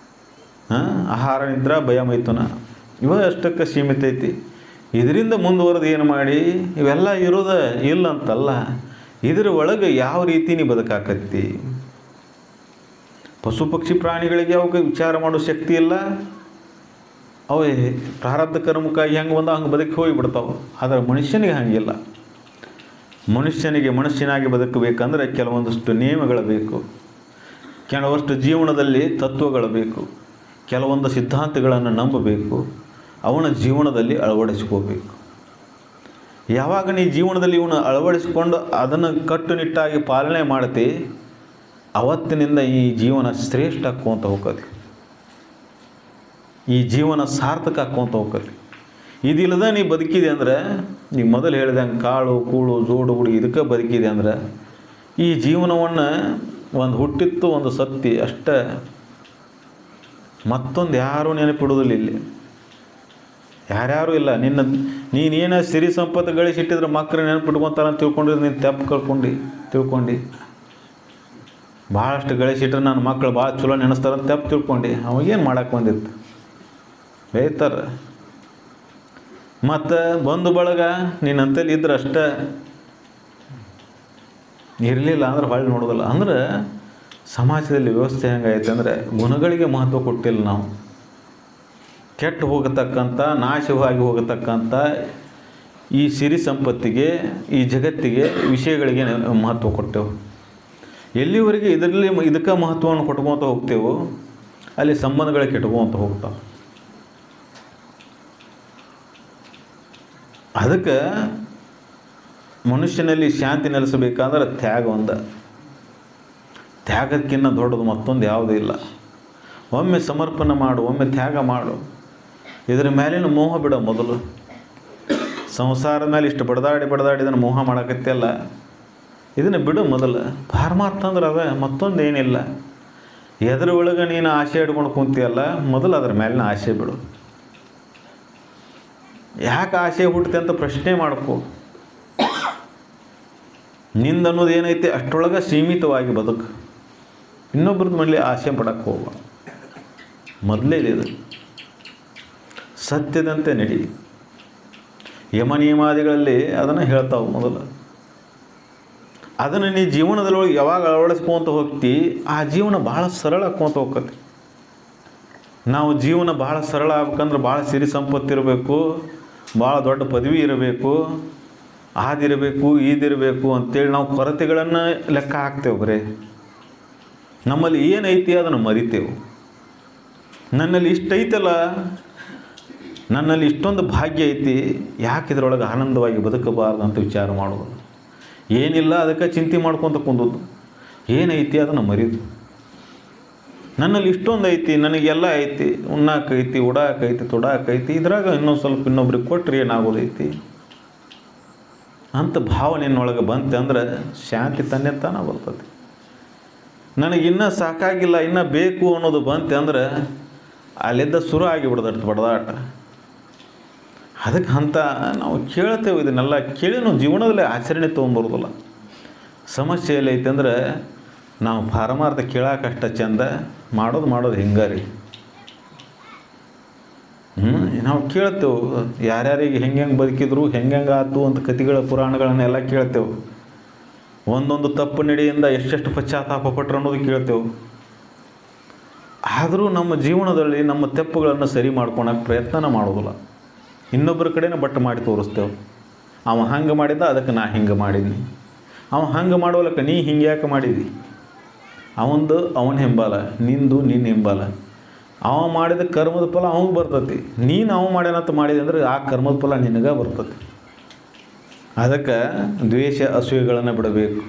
ಆಹಾರ ನಿದ್ರೆ ಭಯ ಮೈಥುನ, ಇವ ಅಷ್ಟಕ್ಕೆ ಸೀಮಿತ ಐತಿ. ಇದರಿಂದ ಮುಂದುವರೆದು ಏನು ಮಾಡಿ ಇವೆಲ್ಲ ಇರೋದ ಇಲ್ಲ ಅಂತಲ್ಲ. ಇದರ ಒಳಗೆ ಯಾವ ರೀತಿ ನೀ ಬದುಕಾಕತ್ತಿ. ಪಶು ಪಕ್ಷಿ ಪ್ರಾಣಿಗಳಿಗೆ ಅವಕ್ಕೆ ವಿಚಾರ ಮಾಡೋ ಶಕ್ತಿ ಇಲ್ಲ. ಅವೇ ಪ್ರಾರಬ್ಧ ಕರ್ಮಕ್ಕಾಗಿ ಹೆಂಗೆ ಬಂದ ಹಂಗೆ ಬದುಕಿ ಹೋಗಿಬಿಡ್ತಾವೆ. ಆದರೆ ಮನುಷ್ಯನಿಗೆ ಹಂಗಿಲ್ಲ. ಮನುಷ್ಯನಿಗೆ ಮನುಷ್ಯನಾಗಿ ಬದುಕಬೇಕಂದ್ರೆ ಕೆಲವೊಂದಷ್ಟು ನಿಯಮಗಳು ಬೇಕು, ಕೆಲವಷ್ಟು ಜೀವನದಲ್ಲಿ ತತ್ವಗಳು ಬೇಕು, ಕೆಲವೊಂದು ಸಿದ್ಧಾಂತಗಳನ್ನು ನಂಬಬೇಕು, ಅವನ ಜೀವನದಲ್ಲಿ ಅಳವಡಿಸ್ಕೋಬೇಕು. ಯಾವಾಗ ನೀ ಜೀವನದಲ್ಲಿ ಇವನು ಅಳವಡಿಸಿಕೊಂಡು ಅದನ್ನು ಕಟ್ಟುನಿಟ್ಟಾಗಿ ಪಾಲನೆ ಮಾಡ್ತಿ, ಅವತ್ತಿನಿಂದ ಈ ಜೀವನ ಶ್ರೇಷ್ಠ ಆಕ್ಕೊಂತ ಹೋಗ್ತದೆ, ಈ ಜೀವನ ಸಾರ್ಥಕ ಆಕ್ಕೊಂತ ಹೋಗ್ತದೆ. ಇದಿಲ್ಲದ ನೀ ಬದುಕಿದೆ ಅಂದರೆ, ನೀವು ಮೊದಲು ಹೇಳಿದಂಗೆ ಕಾಳು ಕೂಳು ಜೋಡು ಹುಡುಗಿ ಇದಕ್ಕೆ ಬದುಕಿದೆ ಅಂದ್ರೆ, ಈ ಜೀವನವನ್ನು ಒಂದು ಹುಟ್ಟಿತ್ತು ಒಂದು ಸತ್ತಿ ಅಷ್ಟೇ, ಮತ್ತೊಂದು ಯಾರೂ ನೆನಪಿಡೋದಿಲ್ಲ. ಇಲ್ಲಿ ಯಾರ್ಯಾರೂ ಇಲ್ಲ. ನೀನೇನು ಸಿರಿ ಸಂಪತ್ತು ಗಳಿಸಿಟ್ಟಿದ್ರೆ ಮಕ್ಕಳು ನೆನಪಿಟ್ಕೊತಾರ ಅಂತ ತಿಳ್ಕೊಂಡಿದ್ರೆ ನೀನು ತಪ್ಪು ತಿಳ್ಕೊಂಡು ಭಾಳಷ್ಟು ಗಳಿಸಿಟ್ರೆ ನನ್ನ ಮಕ್ಕಳು ಭಾಳ ಚಲೋ ನೆನೆಸ್ತಾರಂತ ತಪ್ಪು ತಿಳ್ಕೊಂಡು ಅವಾಗೇನು ಮಾಡಕ್ಕೆ ಬಂದಿತ್ತು, ಬೈತಾರೆ. ಮತ್ತು ಬಂಧು ಬಳಗ ನೀನಂತೇಳಿ ಇದ್ರೆ ಅಷ್ಟೇ, ಇರಲಿಲ್ಲ ಅಂದ್ರೆ ಹೊಳ್ಳಿ ನೋಡೋದಿಲ್ಲ. ಅಂದ್ರೆ ಸಮಾಜದಲ್ಲಿ ವ್ಯವಸ್ಥೆ ಹೆಂಗೈತೆ ಅಂದರೆ, ಗುಣಗಳಿಗೆ ಮಹತ್ವ ಕೊಟ್ಟಿಲ್ಲ ನಾವು. ಕೆಟ್ಟು ಹೋಗತಕ್ಕಂಥ ನಾಶವಾಗಿ ಹೋಗತಕ್ಕಂಥ ಈ ಸಿರಿ ಸಂಪತ್ತಿಗೆ, ಈ ಜಗತ್ತಿಗೆ, ವಿಷಯಗಳಿಗೆ ಮಹತ್ವ ಕೊಟ್ಟೆವು. ಎಲ್ಲಿವರೆಗೆ ಇದಕ್ಕೆ ಮಹತ್ವವನ್ನು ಕೊಟ್ಕೊತ ಹೋಗ್ತೇವೋ ಅಲ್ಲಿ ಸಂಬಂಧಗಳಿಗೆ ಕೆಟ್ಕೊಂತ ಹೋಗ್ತಾವೆ. ಅದಕ್ಕೆ ಮನುಷ್ಯನಲ್ಲಿ ಶಾಂತಿ ನೆಲೆಸಬೇಕಾದ್ರೆ ತ್ಯಾಗಕ್ಕಿಂತ ದೊಡ್ಡದು ಮತ್ತೊಂದು ಯಾವುದೂ ಇಲ್ಲ. ಒಮ್ಮೆ ಸಮರ್ಪಣೆ ಮಾಡು, ಒಮ್ಮೆ ತ್ಯಾಗ ಮಾಡು. ಇದರ ಮೇಲಿನ ಮೋಹ ಬಿಡೋ ಮೊದಲು. ಸಂಸಾರದ ಮೇಲೆ ಇಷ್ಟು ಬಡದಾಡಿ ಇದನ್ನು ಮೋಹ ಮಾಡೋಕತ್ತಲ್ಲ, ಇದನ್ನು ಬಿಡು ಮೊದಲು. ಪಾರಮಾರ್ಥ ಅಂದ್ರೆ ಅದ, ಮತ್ತೊಂದು ಏನಿಲ್ಲ. ಎದ್ರ ಒಳಗೆ ನೀನು ಆಸೆ ಹಿಡ್ಕೊಂಡು ಕುಂತೀಯಲ್ಲ, ಮೊದಲು ಅದರ ಮೇಲಿನ ಆಸೆ ಬಿಡು. ಯಾಕೆ ಆಸೆ ಹುಟ್ಟುತ್ತೆ ಅಂತ ಪ್ರಶ್ನೆ ಮಾಡ್ಕೋ. ನಿಂದನ್ನೋದು ಏನೈತೆ ಅಷ್ಟರೊಳಗೆ ಸೀಮಿತವಾಗಿ ಬದುಕು. ಇನ್ನೊಬ್ರದ್ದು ಮೇಲೆ ಆಸೆ ಪಡಕ್ಕೆ ಹೋಗ. ಮೊದಲೇ ಇದು ಸತ್ಯದಂತೆ ನಡಿ. ಯಮ ನಿಯಮಾದಿಗಳಲ್ಲಿ ಅದನ್ನು ಹೇಳ್ತಾವೆ ಮೊದಲು. ಅದನ್ನು ನೀ ಜೀವನದೊಳಗೆ ಯಾವಾಗ ಅಳವಡಿಸ್ಕೊಂತ ಹೋಗ್ತಿ, ಆ ಜೀವನ ಭಾಳ ಸರಳ ಆಕ್ಕೊಂತ ಹೋಗ್ತದೆ. ನಾವು ಜೀವನ ಭಾಳ ಸರಳ ಆಗ್ಬೇಕಂದ್ರೆ ಭಾಳ ಸಿರಿ ಸಂಪತ್ತು ಇರಬೇಕು, ಭಾಳ ದೊಡ್ಡ ಪದವಿ ಇರಬೇಕು, ಆದಿರಬೇಕು ಈದಿರಬೇಕು ಅಂತೇಳಿ ನಾವು ಕೊರತೆಗಳನ್ನು ಲೆಕ್ಕ ಹಾಕ್ತೇವೆ. ಬರೇ ನಮ್ಮಲ್ಲಿ ಏನೈತಿ ಅದನ್ನು ಮರಿತೇವೆ. ನನ್ನಲ್ಲಿ ಇಷ್ಟೈತಲ್ಲ, ನನ್ನಲ್ಲಿ ಇಷ್ಟೊಂದು ಭಾಗ್ಯ ಐತಿ, ಯಾಕೆ ಇದರೊಳಗೆ ಆನಂದವಾಗಿ ಬದುಕಬಾರ್ದು ಅಂತ ವಿಚಾರ ಮಾಡೋದು. ಏನಿಲ್ಲ ಅದಕ್ಕೆ ಚಿಂತೆ ಮಾಡ್ಕೊತ ಕುಂದೋದು. ಏನೈತಿ ಅದನ್ನು ಮರಿದು. ನನ್ನಲ್ಲಿ ಇಷ್ಟೊಂದು ಐತಿ, ನನಗೆಲ್ಲ ಐತಿ, ಉಣ್ಣಾಕೈತಿ, ಉಡಾಕೈತಿ, ತೊಡಾಕೈತಿ, ಇದ್ರಾಗ ಇನ್ನೊಂದು ಸ್ವಲ್ಪ ಇನ್ನೊಬ್ರಿಗೆ ಕೊಟ್ಟರೆ ಏನಾಗೋದೈತಿ ಅಂತ ಭಾವನೆಯೊಳಗೆ ಬಂತೆ ಅಂದ್ರೆ ಶಾಂತಿ ತಾನೇ ಬರ್ತದೆ. ನನಗೆ ಇನ್ನೂ ಸಾಕಾಗಿಲ್ಲ, ಇನ್ನೂ ಬೇಕು ಅನ್ನೋದು ಬಂತೆ ಅಂದ್ರೆ ಅಲ್ಲಿದ್ದ ಶುರು ಆಗಿಬಿಡ್ದಟ್ಟು ಬಡದಾಟ. ಅದಕ್ಕೆ ಅಂತ ನಾವು ಕೇಳ್ತೇವೆ. ಇದನ್ನೆಲ್ಲ ಕೇಳಿ ನಾವು ಜೀವನದಲ್ಲಿ ಆಚರಣೆ ತೊಗೊಂಬರೋದಿಲ್ಲ. ಸಮಸ್ಯೆ ಎಲ್ಲೈತೆ ಅಂದ್ರೆ ನಾವು ಪಾರಮಾರ್ಥ ಕೇಳೋಕಷ್ಟ ಚಂದ, ಮಾಡೋದು ಹಿಂಗಾರಿ. ನಾವು ಕೇಳ್ತೇವೆ ಯಾರ್ಯಾರಿಗೆ ಹೆಂಗೆ ಬದುಕಿದ್ರು, ಹೆಂಗೆ ಆಯ್ತು ಅಂತ ಕಥೆಗಳ ಪುರಾಣಗಳನ್ನೆಲ್ಲ ಕೇಳ್ತೇವೆ. ಒಂದೊಂದು ತಪ್ಪು ನಡೆಯಿಂದ ಎಷ್ಟೆಷ್ಟು ಪಶ್ಚಾತ್ತಾಪ ಪಟ್ಟರು ಅನ್ನೋದು ಕೇಳ್ತೇವೆ. ಆದರೂ ನಮ್ಮ ಜೀವನದಲ್ಲಿ ನಮ್ಮ ತಪ್ಪುಗಳನ್ನು ಸರಿ ಮಾಡ್ಕೊಳಕ್ಕೆ ಪ್ರಯತ್ನ ಮಾಡೋದಿಲ್ಲ. ಇನ್ನೊಬ್ಬರ ಕಡೆನೇ ಬಟ್ಟು ಮಾಡಿ ತೋರಿಸ್ತೇವೆ. ಅವ ಹಂಗೆ ಮಾಡಿದ್ದ, ಅದಕ್ಕೆ ನಾ ಹಿಂಗೆ ಮಾಡಿದ್ನಿ. ಅವ ಹಂಗೆ ಮಾಡೋಲಕ್ಕೆ ನೀ ಹಿಂಗೆ ಯಾಕೆ ಮಾಡಿದಿ? ಅವನ ಹಿಂಬಾಲ, ನಿಂದು ನಿನ್ನ ಹಿಂಬಾಲ. ಅವ ಮಾಡಿದ ಕರ್ಮದ ಫಲ ಅವಂಗೆ ಬರ್ತತಿ. ನೀನು ಅವ ಮಾಡ್ಯಾನಂತ ಮಾಡಿದೆ ಅಂದರೆ ಆ ಕರ್ಮದ ಫಲ ನಿನಗೆ ಬರ್ತತಿ. ಅದಕ್ಕೆ ದ್ವೇಷ ಅಸೂಯೆಗಳನ್ನು ಬಿಡಬೇಕು.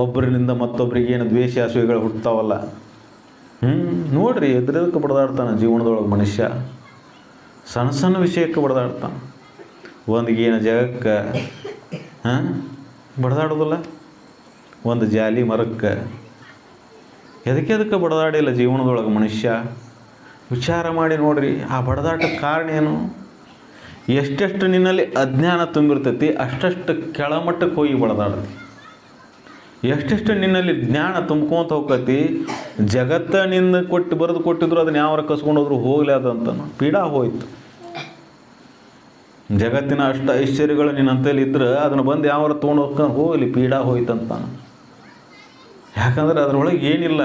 ಒಬ್ಬರಿನಿಂದ ಮತ್ತೊಬ್ಬರಿಗೆ ಏನು ದ್ವೇಷ ಅಸೂಯೆಗಳು ಹುಟ್ಟುತ್ತಾವಲ್ಲ, ನೋಡ್ರಿ ಎದ್ರದಕ್ಕೆ ಬಡ್ದಾಡ್ತಾನೆ ಜೀವನದೊಳಗೆ ಮನುಷ್ಯ. ಸಣ್ಣ ಸಣ್ಣ ವಿಷಯಕ್ಕೆ ಬಡ್ದಾಡ್ತಾನೆ. ಒಂದಿಗೇನು ಜಗಕ್ಕೆ ಬಡ್ದಾಡೋದಿಲ್ಲ, ಒಂದು ಜಾಲಿ ಮರಕ್ಕೆ ಎದಕ್ಕೆ ಬಡದಾಡಿಲ್ಲ ಜೀವನದೊಳಗೆ ಮನುಷ್ಯ. ವಿಚಾರ ಮಾಡಿ ನೋಡ್ರಿ, ಆ ಬಡದಾಟಕ್ಕೆ ಕಾರಣ ಏನು? ಎಷ್ಟೆಷ್ಟು ನಿನ್ನಲ್ಲಿ ಅಜ್ಞಾನ ತುಂಬಿರ್ತೈತಿ ಅಷ್ಟಷ್ಟು ಕೆಳಮಟ್ಟಕ್ಕೆ ಹೋಗಿ ಬಡದಾಡ್ತಿ. ಎಷ್ಟೆಷ್ಟು ನಿನ್ನಲ್ಲಿ ಜ್ಞಾನ ತುಂಬ್ಕೊತ ಹೋಗ್ತೈತಿ, ಜಗತ್ತ ನಿನ್ನ ಬರೆದು ಕೊಟ್ಟಿದ್ರು ಅದನ್ನ ಯಾವಾರ ಕಸ್ಕೊಂಡು ಹೋದ್ರು ಹೋಗಲಿ ಅದಂತ ಪೀಡಾ ಹೋಯ್ತು. ಜಗತ್ತಿನ ಅಷ್ಟು ಐಶ್ವರ್ಯಗಳು ನಿನ್ನ ಅಂತೇಳಿ ಇದ್ರೆ ಅದನ್ನು ಬಂದು ಯಾವಾರ ತೊಗೊಂಡು ಹೋಗ್ಕೊಂಡು ಹೋಗಲಿ ಪೀಡಾ ಹೋಯ್ತಂತ. ಯಾಕಂದ್ರೆ ಅದರೊಳಗೆ ಏನಿಲ್ಲ.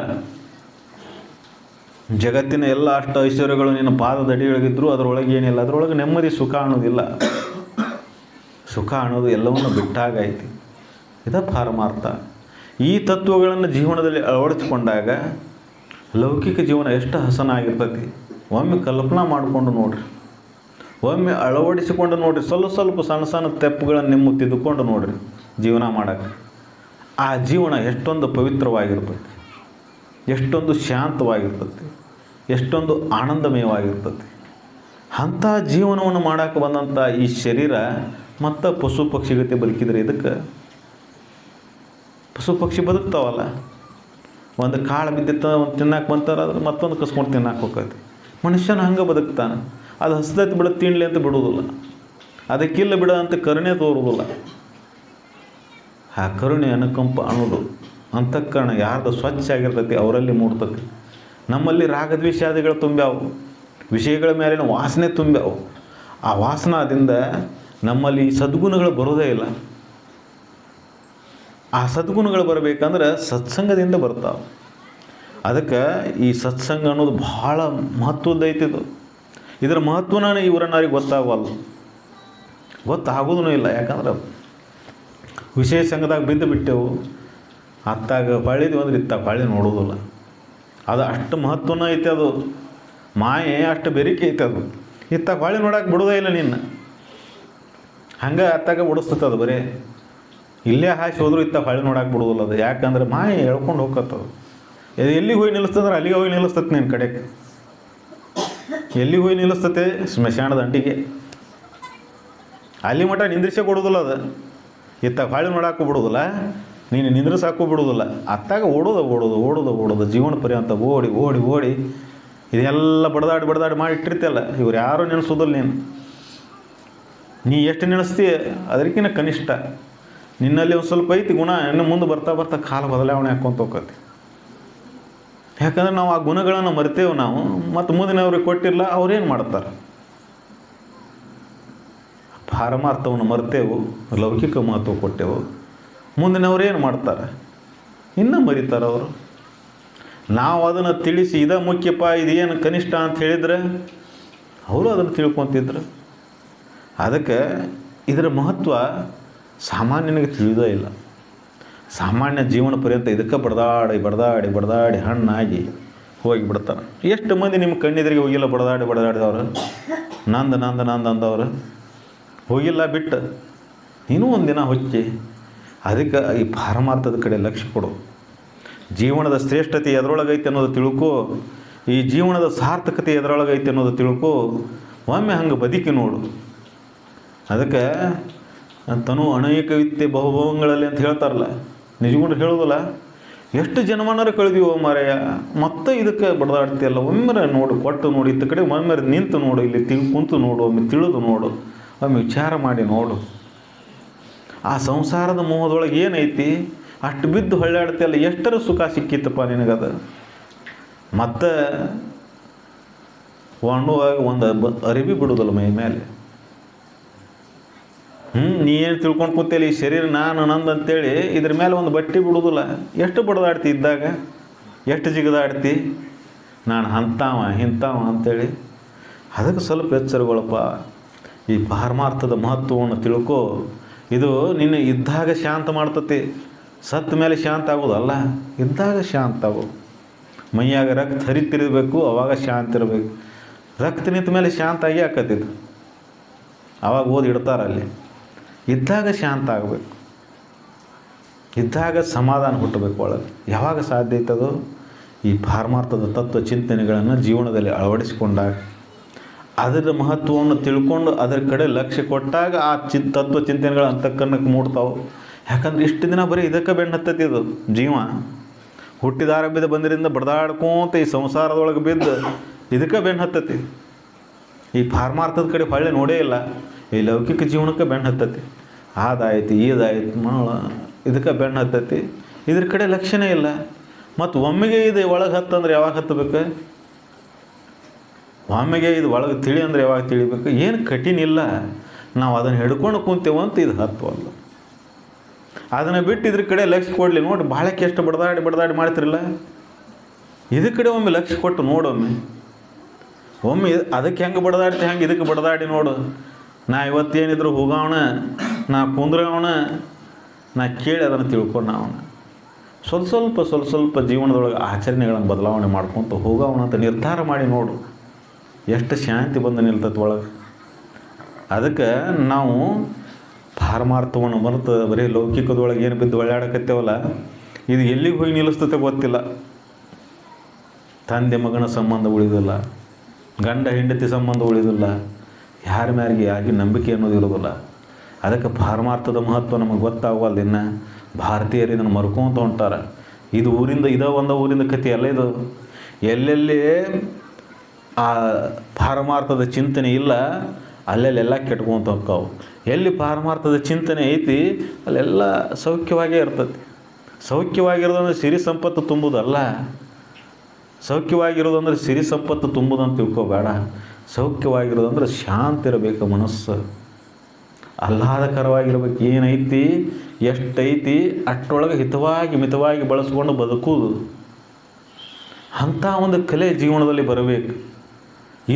ಜಗತ್ತಿನ ಎಲ್ಲ ಅಷ್ಟು ಐಶ್ವರ್ಯಗಳು ನಿನ್ನ ಪಾದದ ಅಡಿಯೊಳಗಿದ್ರು ಅದರೊಳಗೆ ಏನಿಲ್ಲ. ಅದರೊಳಗೆ ನೆಮ್ಮದಿ ಸುಖ ಅನ್ನೋದಿಲ್ಲ. ಸುಖ ಅನ್ನೋದು ಎಲ್ಲವನ್ನು ಬಿಟ್ಟಾಗೈತಿ. ಇದ ಪಾರಮಾರ್ಥ. ಈ ತತ್ವಗಳನ್ನು ಜೀವನದಲ್ಲಿ ಅಳವಡಿಸ್ಕೊಂಡಾಗ ಲೌಕಿಕ ಜೀವನ ಎಷ್ಟು ಹಸನಾಗಿರ್ತೈತಿ ಒಮ್ಮೆ ಕಲ್ಪನಾ ಮಾಡಿಕೊಂಡು ನೋಡ್ರಿ. ಒಮ್ಮೆ ಅಳವಡಿಸಿಕೊಂಡು ನೋಡಿರಿ, ಸ್ವಲ್ಪ ಸ್ವಲ್ಪ ಸಣ್ಣ ಸಣ್ಣ ತೆಪ್ಪುಗಳನ್ನು ನಿಮ್ಮ ತಿದ್ದುಕೊಂಡು ನೋಡಿರಿ ಜೀವನ ಮಾಡೋಕ್ಕೆ. ಆ ಜೀವನ ಎಷ್ಟೊಂದು ಪವಿತ್ರವಾಗಿರ್ತೈತಿ, ಎಷ್ಟೊಂದು ಶಾಂತವಾಗಿರ್ತೈತಿ, ಎಷ್ಟೊಂದು ಆನಂದಮಯವಾಗಿರ್ತೈತಿ. ಅಂಥ ಜೀವನವನ್ನು ಮಾಡೋಕ್ಕೆ ಬಂದಂಥ ಈ ಶರೀರ ಮತ್ತು ಪಶು ಪಕ್ಷಿ ಗತಿ ಬದುಕಿದ್ರೆ ಇದಕ್ಕೆ ಪಶು ಪಕ್ಷಿ ಬದುಕ್ತಾವಲ್ಲ, ಒಂದು ಕಾಳು ಬಿದ್ದಿತ್ತ ಒಂದು ತಿನ್ನಕ್ಕೆ ಬಂತಾರೆ, ಅದ್ರ ಮತ್ತೊಂದು ಕಸ್ಕೊಂಡು ತಿನ್ನಕ್ಕೆ ಹೋಗ್ತೈತಿ. ಮನುಷ್ಯನ ಹಂಗೆ ಬದುಕ್ತಾನೆ. ಅದು ಹಸ್ದೈತಿ ಬಿಡ ತಿನ್ನಲಿ ಅಂತ ಬಿಡೋದಿಲ್ಲ, ಅದಕ್ಕಿಲ್ಲ ಬಿಡ ಅಂತ ಕರುಣೆ ತೋರುವುದಿಲ್ಲ. ಆ ಕರುಣೆ ಅನುಕಂಪ ಅನ್ನೋದು ಅಂತಃಕರಣ ಯಾರ್ದು ಸ್ವಚ್ಛ ಆಗಿರ್ತೈತಿ ಅವರಲ್ಲಿ ಮೂಡ್ತೈತಿ. ನಮ್ಮಲ್ಲಿ ರಾಗದ್ವೇಷಾದಿಗಳು ತುಂಬ್ಯಾವು, ವಿಷಯಗಳ ಮೇಲಿನ ವಾಸನೆ ತುಂಬ್ಯಾವು. ಆ ವಾಸನಾದಿಂದ ನಮ್ಮಲ್ಲಿ ಸದ್ಗುಣಗಳು ಬರೋದೇ ಇಲ್ಲ. ಆ ಸದ್ಗುಣಗಳು ಬರಬೇಕಂದ್ರೆ ಸತ್ಸಂಗದಿಂದ ಬರ್ತಾವೆ. ಅದಕ್ಕೆ ಈ ಸತ್ಸಂಗ ಅನ್ನೋದು ಭಾಳ ಮಹತ್ವದ್ದೈತಿದು. ಇದರ ಮಹತ್ವನ ಇವರನ್ನಾರಿಗೆ ಗೊತ್ತಾಗವಲ್ಲ, ಗೊತ್ತಾಗೋದೂ ಇಲ್ಲ. ಯಾಕಂದ್ರೆ ವಿಷಯ ಸಂಘದಾಗ ಬಿದ್ದು ಬಿಟ್ಟೆವು, ಅತ್ತಾಗ ಹೊಳಿದ್ವಿ ಅಂದ್ರೆ ಇತ್ತಾಗ ಹೊಳಿ ನೋಡೋದಿಲ್ಲ. ಅದು ಅಷ್ಟು ಮಹತ್ವನ ಐತೆ, ಅದು ಮಾಯೆ ಅಷ್ಟು ಬೆರಿಕೆ ಐತೆ. ಅದು ಇತ್ತಾಗ ಹೊಳಿ ನೋಡೋಕೆ ಬಿಡೋದೇ ಇಲ್ಲ ನಿನ್ನ, ಹಂಗೆ ಅತ್ತಾಗ ಬಿಡಿಸ್ತದೆ. ಅದು ಬರೀ ಇಲ್ಲೇ ಹಾಸಿ ಹೋದ್ರು ಇತ್ತಾಗ ಹೊಳಿ ನೋಡೋಕೆ ಬಿಡೋದಿಲ್ಲ. ಅದು ಯಾಕಂದ್ರೆ ಮಾಯೆ ಹೇಳ್ಕೊಂಡು ಹೋಗ್ತದೆ. ಎಲ್ಲಿಗೆ ಹೋಗಿ ನಿಲ್ಲಿಸ್ತಂದ್ರೆ ಅಲ್ಲಿಗೆ ಹೋಗಿ ನಿಲ್ಲಿಸ್ತದೆ. ನಿನ್ನ ಕಡೆಗೆ ಎಲ್ಲಿಗೆ ಹೋಗಿ ನಿಲ್ಲಿಸ್ತತೆ? ಸ್ಮಶಾನದ ಅಂಟಿಗೆ. ಅಲ್ಲಿ ಮಟ್ಟ ನಿಂದ್ರಿಸೇ ಕೊಡೋದಿಲ್ಲ. ಅದು ಇತ್ತಾಗ ಹೊಳಿ ನೋಡೋಕ್ಕೂ ಬಿಡೋದಿಲ್ಲ, ನೀನು ನಿಂದ್ರಿಸಾಕೂ ಬಿಡೋದಿಲ್ಲ. ಅತ್ತಾಗ ಓಡೋದು ಜೀವನ ಪರ್ಯಂತ ಓಡಿ ಓಡಿ ಓಡಿ ಇದೆಲ್ಲ ಬಡ್ದಾಡಿ ಮಾಡಿ ಇಟ್ಟಿರ್ತಲ್ಲ. ಇವ್ರು ಯಾರೂ ನೆನೆಸೋದಿಲ್ಲ. ನೀ ಎಷ್ಟು ನೆನೆಸ್ತೀಯ ಅದಕ್ಕಿಂತ ಕನಿಷ್ಠ ನಿನ್ನಲ್ಲಿ ಒಂದು ಸ್ವಲ್ಪ ಐತಿ ಗುಣ. ಇನ್ನು ಮುಂದೆ ಬರ್ತಾ ಕಾಲ ಬದಲಾವಣೆ ಹಾಕ್ಕೊಂತ ಹೋಗ್ತೈತಿ. ಯಾಕಂದ್ರೆ ನಾವು ಆ ಗುಣಗಳನ್ನು ಮರಿತೇವೆ ನಾವು, ಮತ್ತು ಮುಂದಿನವ್ರಿಗೆ ಕೊಟ್ಟಿಲ್ಲ, ಅವ್ರೇನು ಮಾಡ್ತಾರೆ? ಪಾರಮಾರ್ಥವನ್ನು ಮರ್ತೇವು, ಲೌಕಿಕ ಮಹತ್ವ ಕೊಟ್ಟೆವು, ಮುಂದಿನವ್ರು ಏನು ಮಾಡ್ತಾರೆ? ಇನ್ನೂ ಮರಿತಾರೆ ಅವರು. ನಾವು ಅದನ್ನು ತಿಳಿಸಿ ಇದ ಮುಖ್ಯಪ್ಪ, ಇದೇನು ಕನಿಷ್ಠ ಅಂತ ಹೇಳಿದರೆ ಅವರು ಅದನ್ನು ತಿಳ್ಕೊತಿದ್ರು. ಅದಕ್ಕೆ ಇದರ ಮಹತ್ವ ಸಾಮಾನ್ಯನಿಗೆ ತಿಳಿಯೋದೇ ಇಲ್ಲ. ಸಾಮಾನ್ಯ ಜೀವನ ಪರ್ಯಂತ ಇದಕ್ಕೆ ಬಡ್ದಾಡಿ ಹಣ್ಣಾಗಿ ಹೋಗಿಬಿಡ್ತಾರೆ. ಎಷ್ಟು ಮಂದಿ ನಿಮ್ಮ ಕಣ್ಣೆದುರಿಗೆ ಹೋಗಿಲ್ಲ ಬಡ್ದಾಡಿದವ್ರು? ನಂದು ಅಂದವ್ರು ಹೋಗಿಲ್ಲ ಬಿಟ್ಟು. ನೀನು ಒಂದಿನ ಹೊಚ್ಚಿ. ಅದಕ್ಕೆ ಈ ಪಾರಮಾರ್ಥದ ಕಡೆ ಲಕ್ಷ್ಯ ಕೊಡು. ಜೀವನದ ಶ್ರೇಷ್ಠತೆ ಎದರೊಳಗೈತೆ ಅನ್ನೋದು ತಿಳ್ಕೊ. ಈ ಜೀವನದ ಸಾರ್ಥಕತೆ ಎದರೊಳಗೈತೆ ಅನ್ನೋದು ತಿಳ್ಕೊ. ಒಮ್ಮೆ ಹಂಗೆ ಬದುಕಿ ನೋಡು. ಅದಕ್ಕೆ ತನು ಅನೇಕ ವಿದ್ಯೆ ಬಹುಭವಗಳಲ್ಲಿ ಅಂತ ಹೇಳ್ತಾರಲ್ಲ, ನಿಜಗೊಂಡು ಹೇಳೋದಿಲ್ಲ. ಎಷ್ಟು ಜನ್ಮನಾರು ಕಳೆದೀವೋ ಮಾರಾಯ, ಮತ್ತೆ ಇದಕ್ಕೆ ಬಡ್ದಾಡ್ತೀಯಲ್ಲ. ಒಮ್ಮೆ ನೋಡು, ಕೊಟ್ಟು ನೋಡಿ, ಇತ್ತ ಕಡೆ ಒಮ್ಮೆ ನಿಂತು ನೋಡು, ಇಲ್ಲಿ ಕುಂತು ನೋಡು, ಒಮ್ಮೆ ತಿಳಿದು ನೋಡು, ಒಮ್ಮೆ ವಿಚಾರ ಮಾಡಿ ನೋಡು. ಆ ಸಂಸಾರದ ಮೋಹದೊಳಗೆ ಏನೈತಿ? ಅಷ್ಟು ಬಿದ್ದು ಹೊಳ್ಳಾಡ್ತೀಯಲ್ಲ, ಎಷ್ಟರ ಸುಖ ಸಿಕ್ಕಿತ್ತಪ್ಪ ನಿನಗದು. ಮತ್ತು ಒಣ್ಣುವಾಗ ಒಂದು ಅರಿವಿ ಬಿಡೋದಲ್ಲ ಮೈ ಮೇಲೆ. ನೀ ಏನು ತಿಳ್ಕೊಂಡು ಕೂತಿಲ್ಲ, ಈ ಶರೀರ ನಾನು ನಂದು ಅಂತೇಳಿ ಇದ್ರ ಮೇಲೆ ಒಂದು ಬಟ್ಟೆ ಬಿಡೋದಿಲ್ಲ. ಎಷ್ಟು ಬಡ್ದಾಡ್ತಿ ಇದ್ದಾಗ, ಎಷ್ಟು ಜಿಗದಾಡ್ತಿ, ನಾನು ಇಂಥವ ಅಂತೇಳಿ. ಅದಕ್ಕೆ ಸ್ವಲ್ಪ ಎಚ್ಚರಗೊಳಪ್ಪ. ಈ ಪಾರಮಾರ್ಥದ ಮಹತ್ವವನ್ನು ತಿಳ್ಕೊ. ಇದು ನಿನ್ನ ಇದ್ದಾಗ ಶಾಂತ ಮಾಡ್ತತಿ, ಸತ್ತ ಮೇಲೆ ಶಾಂತ ಆಗೋದಲ್ಲ, ಇದ್ದಾಗ ಶಾಂತ ಆಗೋ. ಮೈಯಾಗ ರಕ್ತ ಹರಿತಿರಬೇಕು, ಅವಾಗ ಶಾಂತಿ ಇರಬೇಕು. ರಕ್ತ ನಿಂತ ಮೇಲೆ ಶಾಂತ ಆಗಿ ಆಕತ್ತಿದ್ದು, ಅವಾಗ ಓದಿ ಇಡ್ತಾರಲ್ಲಿ. ಇದ್ದಾಗ ಶಾಂತ ಆಗಬೇಕು, ಇದ್ದಾಗ ಸಮಾಧಾನ ಹುಟ್ಟಬೇಕು ಒಳಗೆ. ಯಾವಾಗ ಸಾಧ್ಯ ಐತದೋ? ಈ ಪಾರಮಾರ್ಥದ ತತ್ವ ಚಿಂತನೆಗಳನ್ನು ಜೀವನದಲ್ಲಿ ಅಳವಡಿಸಿಕೊಂಡಾಗ, ಅದರ ಮಹತ್ವವನ್ನು ತಿಳ್ಕೊಂಡು ಅದರ ಕಡೆ ಲಕ್ಷ್ಯ ಕೊಟ್ಟಾಗ ಆ ತತ್ವ ಚಿಂತನೆಗಳು ಅಂತಃಕರಣಕ್ಕೆ ಮೂಡ್ತಾವೆ. ಯಾಕಂದ್ರೆ ಇಷ್ಟು ದಿನ ಬರೀ ಇದಕ್ಕೆ ಬೆನ್ನು ಹತ್ತೈತಿ. ಇದು ಜೀವ ಹುಟ್ಟಿದಾರಂಭಿದ ಬಂದಿರಿಂದ ಬಡ್ದಾಡ್ಕೊಂತ ಈ ಸಂಸಾರದೊಳಗೆ ಬಿದ್ದು ಇದಕ್ಕೆ ಬೆನ್ನು ಹತ್ತೈತಿ. ಈ ಪಾರಮಾರ್ಥದ ಕಡೆ ಹೊಳ್ಳೆ ನೋಡೇ ಇಲ್ಲ. ಈ ಲೌಕಿಕ ಜೀವನಕ್ಕೆ ಬೆನ್ನು ಹತ್ತೈತಿ. ಅದಾಯ್ತು ಇದಾಯ್ತು ಇದಕ್ಕೆ ಬೆನ್ನು ಹತ್ತೈತಿ. ಇದ್ರ ಕಡೆ ಲಕ್ಷ್ಯನೇ ಇಲ್ಲ. ಮತ್ತು ಒಮ್ಮೆಗೆ ಇದು ಒಳಗೆ ಹತ್ತಂದ್ರೆ ಯಾವಾಗ ಹತ್ತಬೇಕು? ಒಮ್ಮೆಗೆ ಇದು ಒಳಗೆ ತಿಳಿ ಅಂದರೆ ಯಾವಾಗ ತಿಳಿಬೇಕು? ಏನು ಕಠಿಣ ಇಲ್ಲ. ನಾವು ಅದನ್ನು ಹಿಡ್ಕೊಂಡು ಕುಂತೇವಂತ ಇದು ಹತ್ತುವಲ್ಲ. ಅದನ್ನು ಬಿಟ್ಟು ಇದ್ರ ಕಡೆ ಲಕ್ಷ್ಯ ಕೊಡಲಿ. ನೋಡಿ, ಭಾಳಕ್ಕೆ ಎಷ್ಟು ಬಡ್ದಾಡಿ ಮಾಡ್ತಿರಲ್ಲ. ಇದ್ರ ಕಡೆ ಒಮ್ಮೆ ಲಕ್ಷ್ಯ ಕೊಟ್ಟು ನೋಡೊಮ್ಮೆ. ಒಮ್ಮೆ ಅದಕ್ಕೆ ಹೆಂಗೆ ಬಡ್ದಾಡ್ತಿ ಹಂಗೆ ಇದಕ್ಕೆ ಬಡ್ದಾಡಿ ನೋಡು. ನಾ ಇವತ್ತೇನಿದ್ರು ಹೋಗೋಣ, ನಾ ಕುಂದ್ರವಣ, ನಾ ಕೇಳಿ ಅದನ್ನು ತಿಳ್ಕೊಂಡು ಅವನ ಸ್ವಲ್ಪ ಜೀವನದೊಳಗೆ ಆಚರಣೆಗಳನ್ನು ಬದಲಾವಣೆ ಮಾಡ್ಕೊತ ಹೋಗೋಣ ಅಂತ ನಿರ್ಧಾರ ಮಾಡಿ ನೋಡು. ಎಷ್ಟು ಶಾಂತಿ ಬಂದು ನಿಲ್ತೈತೆ ಒಳಗೆ. ಅದಕ್ಕೆ ನಾವು ಪಾರಮಾರ್ಥವನ್ನು ಮರೆತು ಬರೀ ಲೌಕಿಕದೊಳಗೆ ಏನು ಬಿದ್ದು ಒಳ್ಳಾಡಕತ್ತೇವಲ್ಲ, ಇದು ಎಲ್ಲಿಗೆ ಹೋಗಿ ನಿಲ್ಲಿಸ್ತತೆ ಗೊತ್ತಿಲ್ಲ. ತಂದೆ ಮಗನ ಸಂಬಂಧ ಉಳಿದಿಲ್ಲ, ಗಂಡ ಹೆಂಡತಿ ಸಂಬಂಧ ಉಳಿದಿಲ್ಲ, ಯಾರ ಮ್ಯಾರಿಗೆ ಆಗಿ ನಂಬಿಕೆ ಅನ್ನೋದು ಇರೋದಿಲ್ಲ. ಅದಕ್ಕೆ ಪಾರಮಾರ್ಥದ ಮಹತ್ವ ನಮಗೆ ಗೊತ್ತಾಗವಲ್ದು. ಇನ್ನು ಭಾರತೀಯರು ಇದನ್ನು ಮರ್ಕೊಂತ ಹೊಂಟಾರ. ಇದು ಊರಿಂದ ಒಂದು ಊರಿಂದ ಕಥೆ ಅಲ್ಲ ಇದು. ಎಲ್ಲೆಲ್ಲಿ ಆ ಪಾರಮಾರ್ಥದ ಚಿಂತನೆ ಇಲ್ಲ ಅಲ್ಲೆಲ್ಲ ಕೆಟ್ಕೊಂತ ಹೋಗ್ತಾವೆ. ಎಲ್ಲಿ ಪಾರಮಾರ್ಥದ ಚಿಂತನೆ ಐತಿ ಅಲ್ಲೆಲ್ಲ ಸೌಖ್ಯವಾಗೇ ಇರ್ತದೆ. ಸೌಖ್ಯವಾಗಿರೋದಂದ್ರೆ ಸಿರಿ ಸಂಪತ್ತು ತುಂಬುದಲ್ಲ. ಸೌಖ್ಯವಾಗಿರೋದಂದ್ರೆ ಸಿರಿ ಸಂಪತ್ತು ತುಂಬುದಂತ ತಿಳ್ಕೊಬೇಡ. ಸೌಖ್ಯವಾಗಿರೋದಂದ್ರೆ ಶಾಂತಿ ಇರಬೇಕು ಮನಸ್ಸು, ಆಹ್ಲಾದಕರವಾಗಿರ್ಬೇಕು. ಏನೈತಿ ಎಷ್ಟೈತಿ ಅಷ್ಟರೊಳಗೆ ಮಿತವಾಗಿ ಬಳಸ್ಕೊಂಡು ಬದುಕುವುದು, ಅಂಥ ಒಂದು ಕಲೆ ಜೀವನದಲ್ಲಿ ಬರಬೇಕು.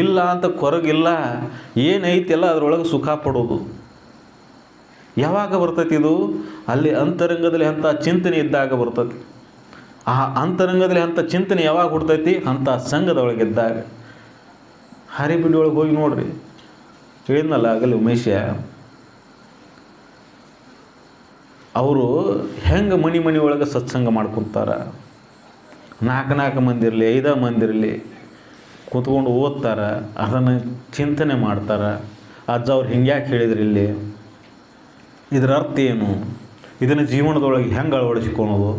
ಇಲ್ಲ ಅಂತ ಕೊರಗಿಲ್ಲ, ಏನೈತಿ ಎಲ್ಲ ಅದರೊಳಗೆ ಸುಖ ಪಡೋದು. ಯಾವಾಗ ಬರ್ತೈತಿ ಇದು? ಅಲ್ಲಿ ಅಂತರಂಗದಲ್ಲಿ ಅಂಥ ಚಿಂತನೆ ಇದ್ದಾಗ ಬರ್ತೈತಿ. ಆ ಅಂತರಂಗದಲ್ಲಿ ಅಂಥ ಚಿಂತನೆ ಯಾವಾಗ ಹುಡ್ತೈತಿ? ಅಂಥ ಸಂಘದೊಳಗೆ ಇದ್ದಾಗ. ಹರಿಬಿಡಿ ಒಳಗೆ ಹೋಗಿ ನೋಡ್ರಿ, ಹೇಳಿದ್ನಲ್ಲ ಆಗಲಿ ಉಮೇಶ, ಅವರು ಹೆಂಗೆ ಮನೆ ಒಳಗೆ ಸತ್ಸಂಗ ಮಾಡ್ಕೊತಾರ. 4 ಮಂದಿ ಇರಲಿ, 5 ಮಂದಿ ಇರಲಿ, ಕೂತ್ಕೊಂಡು ಓದ್ತಾರೆ, ಅದನ್ನು ಚಿಂತನೆ ಮಾಡ್ತಾರೆ. ಅಜ್ಜ ಅವ್ರು ಹಿಂಗ್ಯಾಕೆ ಹೇಳಿದ್ರು ಇಲ್ಲಿ, ಇದರ ಅರ್ಥ ಏನು, ಇದನ್ನು ಜೀವನದೊಳಗೆ ಹೆಂಗೆ ಅಳವಡಿಸ್ಕೊಳೋದು,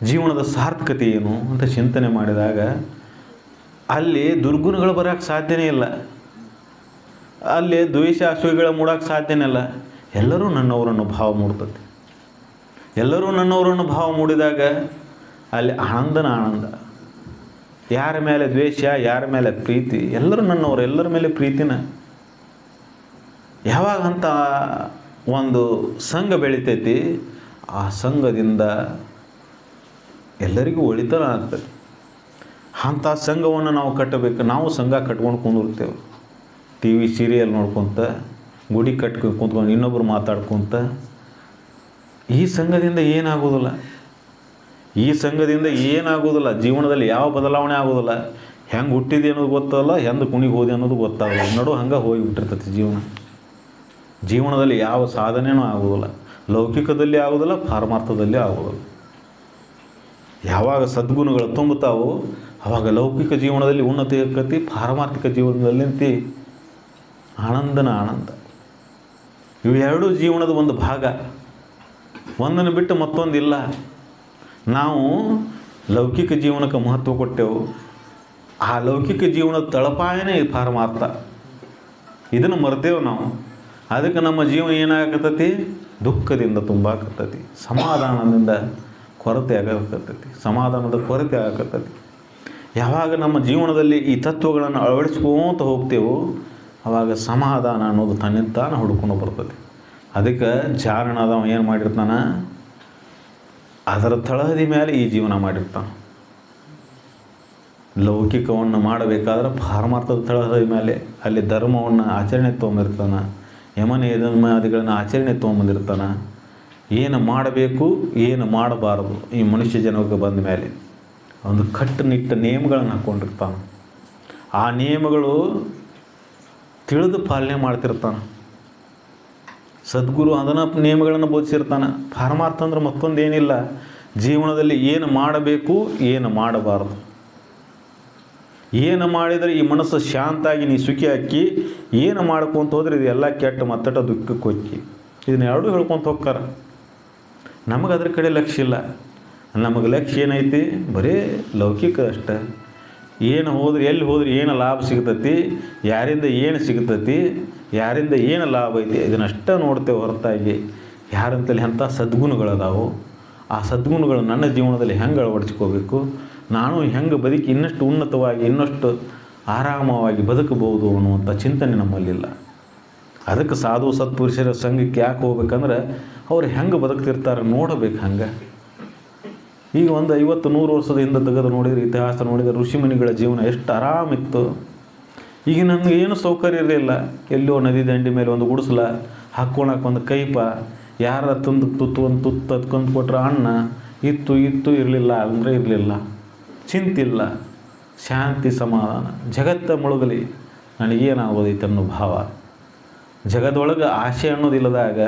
ಜೀವನದ ಸಾರ್ಥಕತೆ ಏನು ಅಂತ ಚಿಂತನೆ ಮಾಡಿದಾಗ ಅಲ್ಲಿ ದುರ್ಗುಣಗಳು ಬರೋಕ್ಕೆ ಸಾಧ್ಯನೇ ಇಲ್ಲ. ಅಲ್ಲಿ ದ್ವೇಷ ಅಸೂಯೆಗಳ ಮೂಡೋಕ್ಕೆ ಸಾಧ್ಯನೇ ಇಲ್ಲ. ಎಲ್ಲರೂ ನನ್ನವರನ್ನು ಭಾವ ಮೂಡ್ತದೆ. ಎಲ್ಲರೂ ನನ್ನವರನ್ನು ಭಾವ ಮೂಡಿದಾಗ ಅಲ್ಲಿ ಆನಂದ. ಯಾರ ಮೇಲೆ ದ್ವೇಷ, ಯಾರ ಮೇಲೆ ಪ್ರೀತಿ, ಎಲ್ಲರೂ ನನ್ನವರು, ಎಲ್ಲರ ಮೇಲೆ ಪ್ರೀತಿನ. ಯಾವಾಗ ಅಂತ ಒಂದು ಸಂಘ ಬೆಳಿತೈತಿ, ಆ ಸಂಘದಿಂದ ಎಲ್ಲರಿಗೂ ಒಳಿತನ ಆಗ್ತದೆ. ಅಂಥ ಸಂಘವನ್ನು ನಾವು ಕಟ್ಟಬೇಕು. ನಾವು ಸಂಘ ಕಟ್ಕೊಂಡು ಕುಂದಿರ್ತೇವೆ, ಟಿ ವಿ ಸೀರಿಯಲ್ ನೋಡ್ಕೊತ, ಗುಡಿ ಕಟ್ಕೊಂಡು ಕುಂತ್ಕೊಂಡು ಇನ್ನೊಬ್ಬರು ಮಾತಾಡ್ಕೊತ. ಈ ಸಂಘದಿಂದ ಏನಾಗೋದಿಲ್ಲ. ಜೀವನದಲ್ಲಿ ಯಾವ ಬದಲಾವಣೆ ಆಗೋದಿಲ್ಲ. ಹೆಂಗೆ ಹುಟ್ಟಿದೆ ಅನ್ನೋದು ಗೊತ್ತಲ್ಲ, ಹೆಂಗೆ ಕುಣಿಗೆ ಹೋದೆ ಅನ್ನೋದು ಗೊತ್ತಾಗಲ್ಲ. ನಡು ಹಂಗೆ ಹೋಗಿಬಿಟ್ಟಿರ್ತೈತಿ ಜೀವನದಲ್ಲಿ ಯಾವ ಸಾಧನೆಯೂ ಆಗೋದಿಲ್ಲ. ಲೌಕಿಕದಲ್ಲಿ ಆಗೋದಿಲ್ಲ, ಪಾರಮಾರ್ಥದಲ್ಲಿ ಆಗೋದಿಲ್ಲ. ಯಾವಾಗ ಸದ್ಗುಣಗಳು ತುಂಬುತ್ತಾವೋ ಆವಾಗ ಲೌಕಿಕ ಜೀವನದಲ್ಲಿ ಉನ್ನತಿ ಇರ್ಕತಿ, ಪಾರಮಾರ್ಥಿಕ ಜೀವನದಲ್ಲಿ ಆನಂದ. ಇವೆರಡೂ ಜೀವನದ ಒಂದು ಭಾಗ. ಒಂದನ್ನು ಬಿಟ್ಟು ಮತ್ತೊಂದಿಲ್ಲ. ನಾವು ಲೌಕಿಕ ಜೀವನಕ್ಕೆ ಮಹತ್ವ ಕೊಟ್ಟೆವು. ಆ ಲೌಕಿಕ ಜೀವನದ ತಳಪಾಯನೇ ಪಾರಮಾರ್ಥ. ಇದನ್ನು ಮರೆತೇವೆ ನಾವು. ಅದಕ್ಕೆ ನಮ್ಮ ಜೀವನ ಏನಾಗತ್ತೈತಿ? ದುಃಖದಿಂದ ತುಂಬಾಕತ್ತೈತಿ, ಸಮಾಧಾನದ ಕೊರತೆ ಆಗಕತ್ತೈತಿ. ಯಾವಾಗ ನಮ್ಮ ಜೀವನದಲ್ಲಿ ಈ ತತ್ವಗಳನ್ನು ಅಳವಡಿಸ್ಕೊಂತ ಹೋಗ್ತೇವೋ ಆವಾಗ ಸಮಾಧಾನ ಅನ್ನೋದು ತನ್ನಿಂತಾನ ಹುಡ್ಕೊಂಡು ಬರ್ತದೆ. ಅದಕ್ಕೆ ಜಾರಣದವ ಏನು ಮಾಡಿರ್ತಾನೆ? ಅದರ ತಳಹದಿ ಮೇಲೆ ಈ ಜೀವನ ಮಾಡಿರ್ತಾನೆ. ಲೌಕಿಕವನ್ನು ಮಾಡಬೇಕಾದ್ರೆ ಪಾರಮಾರ್ಥದ ತಳಹದಿ ಮೇಲೆ ಅಲ್ಲಿ ಧರ್ಮವನ್ನು ಆಚರಣೆ ತೊಗೊಂಡಿರ್ತಾನೆ, ಯಮನಿಯಮಾದಿಗಳನ್ನು ಆಚರಣೆ ತೊಗೊಂಬಂದಿರ್ತಾನೆ. ಏನು ಮಾಡಬೇಕು, ಏನು ಮಾಡಬಾರದು ಈ ಮನುಷ್ಯ ಜನ್ಮಕ್ಕೆ ಬಂದ ಮೇಲೆ ಒಂದು ಕಟ್ಟುನಿಟ್ಟ ನಿಯಮಗಳನ್ನು ಹಾಕ್ಕೊಂಡಿರ್ತಾನೆ. ಆ ನಿಯಮಗಳು ತಿಳಿದು ಪಾಲನೆ ಮಾಡ್ತಿರ್ತಾನೆ. ಸದ್ಗುರು ಅದನ್ನ ನಿಯಮಗಳನ್ನು ಬೋಧಿಸಿರ್ತಾನೆ. ಪಾರಮಾರ್ಥ ಅಂದ್ರೆ ಮತ್ತೊಂದೇನಿಲ್ಲ, ಜೀವನದಲ್ಲಿ ಏನು ಮಾಡಬೇಕು, ಏನು ಮಾಡಬಾರದು, ಏನು ಮಾಡಿದರೆ ಈ ಮನಸ್ಸು ಶಾಂತಾಗಿ ನೀ ಸುಖಿ ಹಾಕಿ, ಏನು ಮಾಡ್ಕೊತ ಹೋದ್ರೆ ಇದೆಲ್ಲ ಕೆಟ್ಟ ಮತ್ತಟ ದುಃಖಕ್ಕೆ ಹೊಕ್ಕಿ. ಇದನ್ನ ಎರಡೂ ಹೇಳ್ಕೊತ ಹೋಗ್ತಾರೆ. ನಮಗೆ ಅದ್ರ ಕಡೆ ಲಕ್ಷ್ಯ ಇಲ್ಲ. ನಮಗೆ ಲಕ್ಷ್ಯ ಏನೈತಿ? ಬರೀ ಲೌಕಿಕ ಅಷ್ಟೆ. ಎಲ್ಲಿ ಹೋದ್ರೆ ಏನು ಲಾಭ ಸಿಗ್ತೈತಿ, ಯಾರಿಂದ ಏನು ಸಿಗ್ತೈತಿ, ಯಾರಿಂದ ಏನು ಲಾಭ ಐತಿ, ಇದನ್ನಷ್ಟೇ ನೋಡ್ತೇವೆ ಹೊರತಾಗಿ ಯಾರಂತಲ್ಲಿ ಅಂಥ ಸದ್ಗುಣಗಳದಾವು, ಆ ಸದ್ಗುಣಗಳು ನನ್ನ ಜೀವನದಲ್ಲಿ ಹೆಂಗೆ ಅಳವಡಿಸ್ಕೋಬೇಕು, ನಾನು ಹೆಂಗೆ ಬದುಕಿ ಇನ್ನಷ್ಟು ಉನ್ನತವಾಗಿ ಇನ್ನಷ್ಟು ಆರಾಮವಾಗಿ ಬದುಕಬಹುದು ಅನ್ನುವಂಥ ಚಿಂತನೆ ನಮ್ಮಲ್ಲಿಲ್ಲ. ಅದಕ್ಕೆ ಸಾಧು ಸತ್ಪುರುಷರ ಸಂಘಕ್ಕೆ ಯಾಕೆ ಹೋಗ್ಬೇಕಂದ್ರೆ ಅವ್ರು ಹೆಂಗೆ ಬದುಕ್ತಿರ್ತಾರೆ ನೋಡಬೇಕು. ಹಂಗೆ ಈಗ ಒಂದು 50-100 ವರ್ಷದ ಹಿಂದೆ ತೆಗೆದು ನೋಡಿದರೆ, ಇತಿಹಾಸ ನೋಡಿದರೆ ಋಷಿಮುನಿಗಳ ಜೀವನ ಎಷ್ಟು ಆರಾಮಿತ್ತು. ಈಗ ನನಗೆ ಏನು ಸೌಕರ್ಯ ಇರಲಿಲ್ಲ. ಎಲ್ಲೋ ನದಿ ದಂಡಿ ಮೇಲೆ ಒಂದು ಗುಡಿಸಲ ಹಾಕ್ಕೊಳಕ್ಕೆ ಒಂದು ಕೈಪ, ಯಾರ ಒಂದು ತುತ್ತು ಹತ್ಕೊಂಡು ಕೊಟ್ರೆ ಅನ್ನ ಇತ್ತು ಇರಲಿಲ್ಲ ಅಂದರೆ ಇರಲಿಲ್ಲ. ಚಿಂತಿಲ್ಲ, ಶಾಂತಿ, ಸಮಾಧಾನ. ಜಗತ್ತ ಮುಳುಗಲಿ ನನಗೇನಾಗೋದೈತೆ ಅನ್ನೋ ಭಾವ. ಜಗದೊಳಗೆ ಆಸೆ ಅನ್ನೋದಿಲ್ಲದಾಗ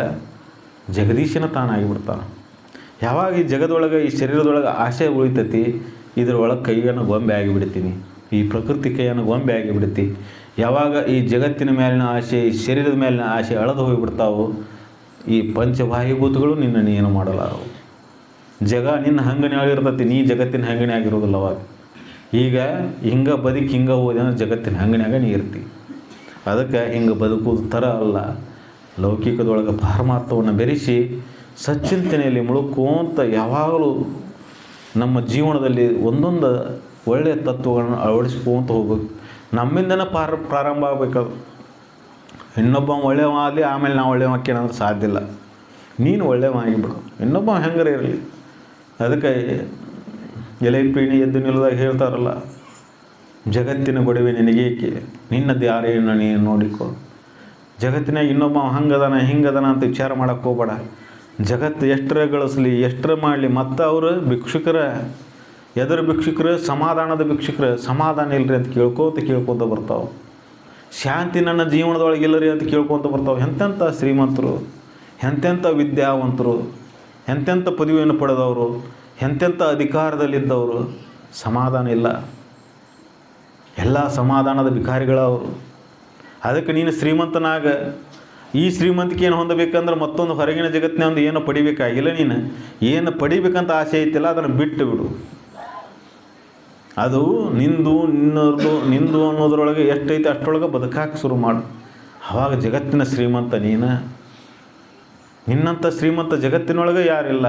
ಜಗದೀಶನ ತಾನಾಗಿಬಿಡ್ತಾನೆ. ಯಾವಾಗ ಈ ಜಗದೊಳಗೆ ಈ ಶರೀರದೊಳಗೆ ಆಸೆ ಉಳಿತೈತಿ, ಇದರೊಳಗೆ ಕೈಯನ್ನು ಗೊಂಬೆ ಆಗಿಬಿಡ್ತೀನಿ, ಈ ಪ್ರಕೃತಿ ಕೈಯನ್ನು ಗೊಂಬೆ ಆಗಿಬಿಡ್ತಿ. ಯಾವಾಗ ಈ ಜಗತ್ತಿನ ಮೇಲಿನ ಆಸೆ, ಈ ಶರೀರದ ಮೇಲಿನ ಆಸೆ ಅಳೆದು ಹೋಗಿಬಿಡ್ತಾವು, ಈ ಪಂಚವಾಯುಭೂತಗಳು ನಿನ್ನನ್ನು ಏನು ಮಾಡಲಾರವು. ಜಗ ನಿನ್ನ ಹಂಗನೇ ಆಗಿರ್ತೈತಿ, ನೀ ಜಗತ್ತಿನ ಹಂಗನೇ ಆಗಿರೋದಿಲ್ಲ. ಅವಾಗ ಈಗ ಹಿಂಗೆ ಬದುಕಿ ಹಿಂಗೆ ಹೋದೆ ಅಂದ್ರೆ ಜಗತ್ತಿನ ಹಂಗನ್ಯಾಗ ನೀ ಇರ್ತಿ. ಅದಕ್ಕೆ ಹಿಂಗೆ ಬದುಕುವುದು ಥರ ಅಲ್ಲ. ಲೌಕಿಕದೊಳಗೆ ಪಾರಮಾರ್ಥವನ್ನು ಬೆರೆಸಿ ಸಚ್ಚಿಂತನೆಯಲ್ಲಿ ಮುಳುಕೋಂತ ಯಾವಾಗಲೂ ನಮ್ಮ ಜೀವನದಲ್ಲಿ ಒಂದೊಂದು ಒಳ್ಳೆಯ ತತ್ವಗಳನ್ನು ಅಳವಡಿಸ್ಕೊಂತ ಹೋಗ್ಬೇಕು. ನಮ್ಮಿಂದನೇ ಪ್ರಾರಂಭ ಆಗಬೇಕು. ಇನ್ನೊಬ್ಬ ಒಳ್ಳೆಯವ ಆಗಲಿ ಆಮೇಲೆ ನಾವು ಒಳ್ಳೆಯವ ಹಾಕೇನಂದ್ರೆ ಸಾಧ್ಯ ಇಲ್ಲ. ನೀನು ಒಳ್ಳೆಯವ ಆಗಿಬಿಡು, ಇನ್ನೊಬ್ಬ ಹೆಂಗಾರ ಇರಲಿ. ಅದಕ್ಕೆ ಎಲೆ ಪೀಣಿ ಎದ್ದು ನಿಲ್ಲದಾಗ ಹೇಳ್ತಾರಲ್ಲ, ಜಗತ್ತಿನ ಗೊಡವೆ ನಿನಗೇಕೆ, ನಿನ್ನದು ಯಾರೇನು ನೀನು ನೋಡಿಕೊ. ಜಗತ್ತಿನಾಗ ಇನ್ನೊಬ್ಬ ಹಂಗದಾನ ಹಿಂಗದಾನ ಅಂತ ವಿಚಾರ ಮಾಡೋಕ್ಕೆ ಹೋಗ್ಬೇಡ. ಜಗತ್ತು ಎಷ್ಟರ ಗಳಿಸ್ಲಿ ಎಷ್ಟರ ಮಾಡಲಿ, ಮತ್ತು ಅವರು ಭಿಕ್ಷುಕರ, ಎದರ ಭಿಕ್ಷುಕರು, ಸಮಾಧಾನದ ಭಿಕ್ಷುಕರು. ಸಮಾಧಾನ ಇಲ್ಲರಿ ಅಂತ ಕೇಳ್ಕೊತ ಬರ್ತಾವೆ. ಶಾಂತಿ ನನ್ನ ಜೀವನದೊಳಗೆ ಇಲ್ಲರಿ ಅಂತ ಕೇಳ್ಕೊತ ಬರ್ತಾವೆ. ಎಂತೆಂಥ ಶ್ರೀಮಂತರು, ಎಂತೆಂಥ ವಿದ್ಯಾವಂತರು, ಎಂತೆಂಥ ಪದವಿಯನ್ನು ಪಡೆದವರು, ಎಂತೆಂಥ ಅಧಿಕಾರದಲ್ಲಿದ್ದವರು, ಸಮಾಧಾನ ಇಲ್ಲ. ಎಲ್ಲ ಸಮಾಧಾನದ ಭಿಕಾರಿಗಳವರು. ಅದಕ್ಕೆ ನೀನು ಶ್ರೀಮಂತನಾಗ, ಈ ಶ್ರೀಮಂತಿಕೆ ಏನು ಹೊಂದಬೇಕಂದ್ರೆ ಮತ್ತೊಂದು ಹೊರಗಿನ ಜಗತ್ತಿನ ಒಂದು ಏನು ಪಡಿಬೇಕಾಗಿಲ್ಲ. ನೀನು ಏನು ಪಡಿಬೇಕಂತ ಆಸೆ ಐತಿಲ್ಲ, ಅದನ್ನು ಬಿಟ್ಟು ಬಿಡು. ಅದು ನಿಂದು ಅನ್ನೋದ್ರೊಳಗೆ ಎಷ್ಟೈತೆ ಅಷ್ಟರೊಳಗೆ ಬದುಕಾಕೆ ಶುರು ಮಾಡು. ಆವಾಗ ಜಗತ್ತಿನ ಶ್ರೀಮಂತ ನೀನು. ನಿನ್ನಂಥ ಶ್ರೀಮಂತ ಜಗತ್ತಿನೊಳಗೆ ಯಾರಿಲ್ಲ.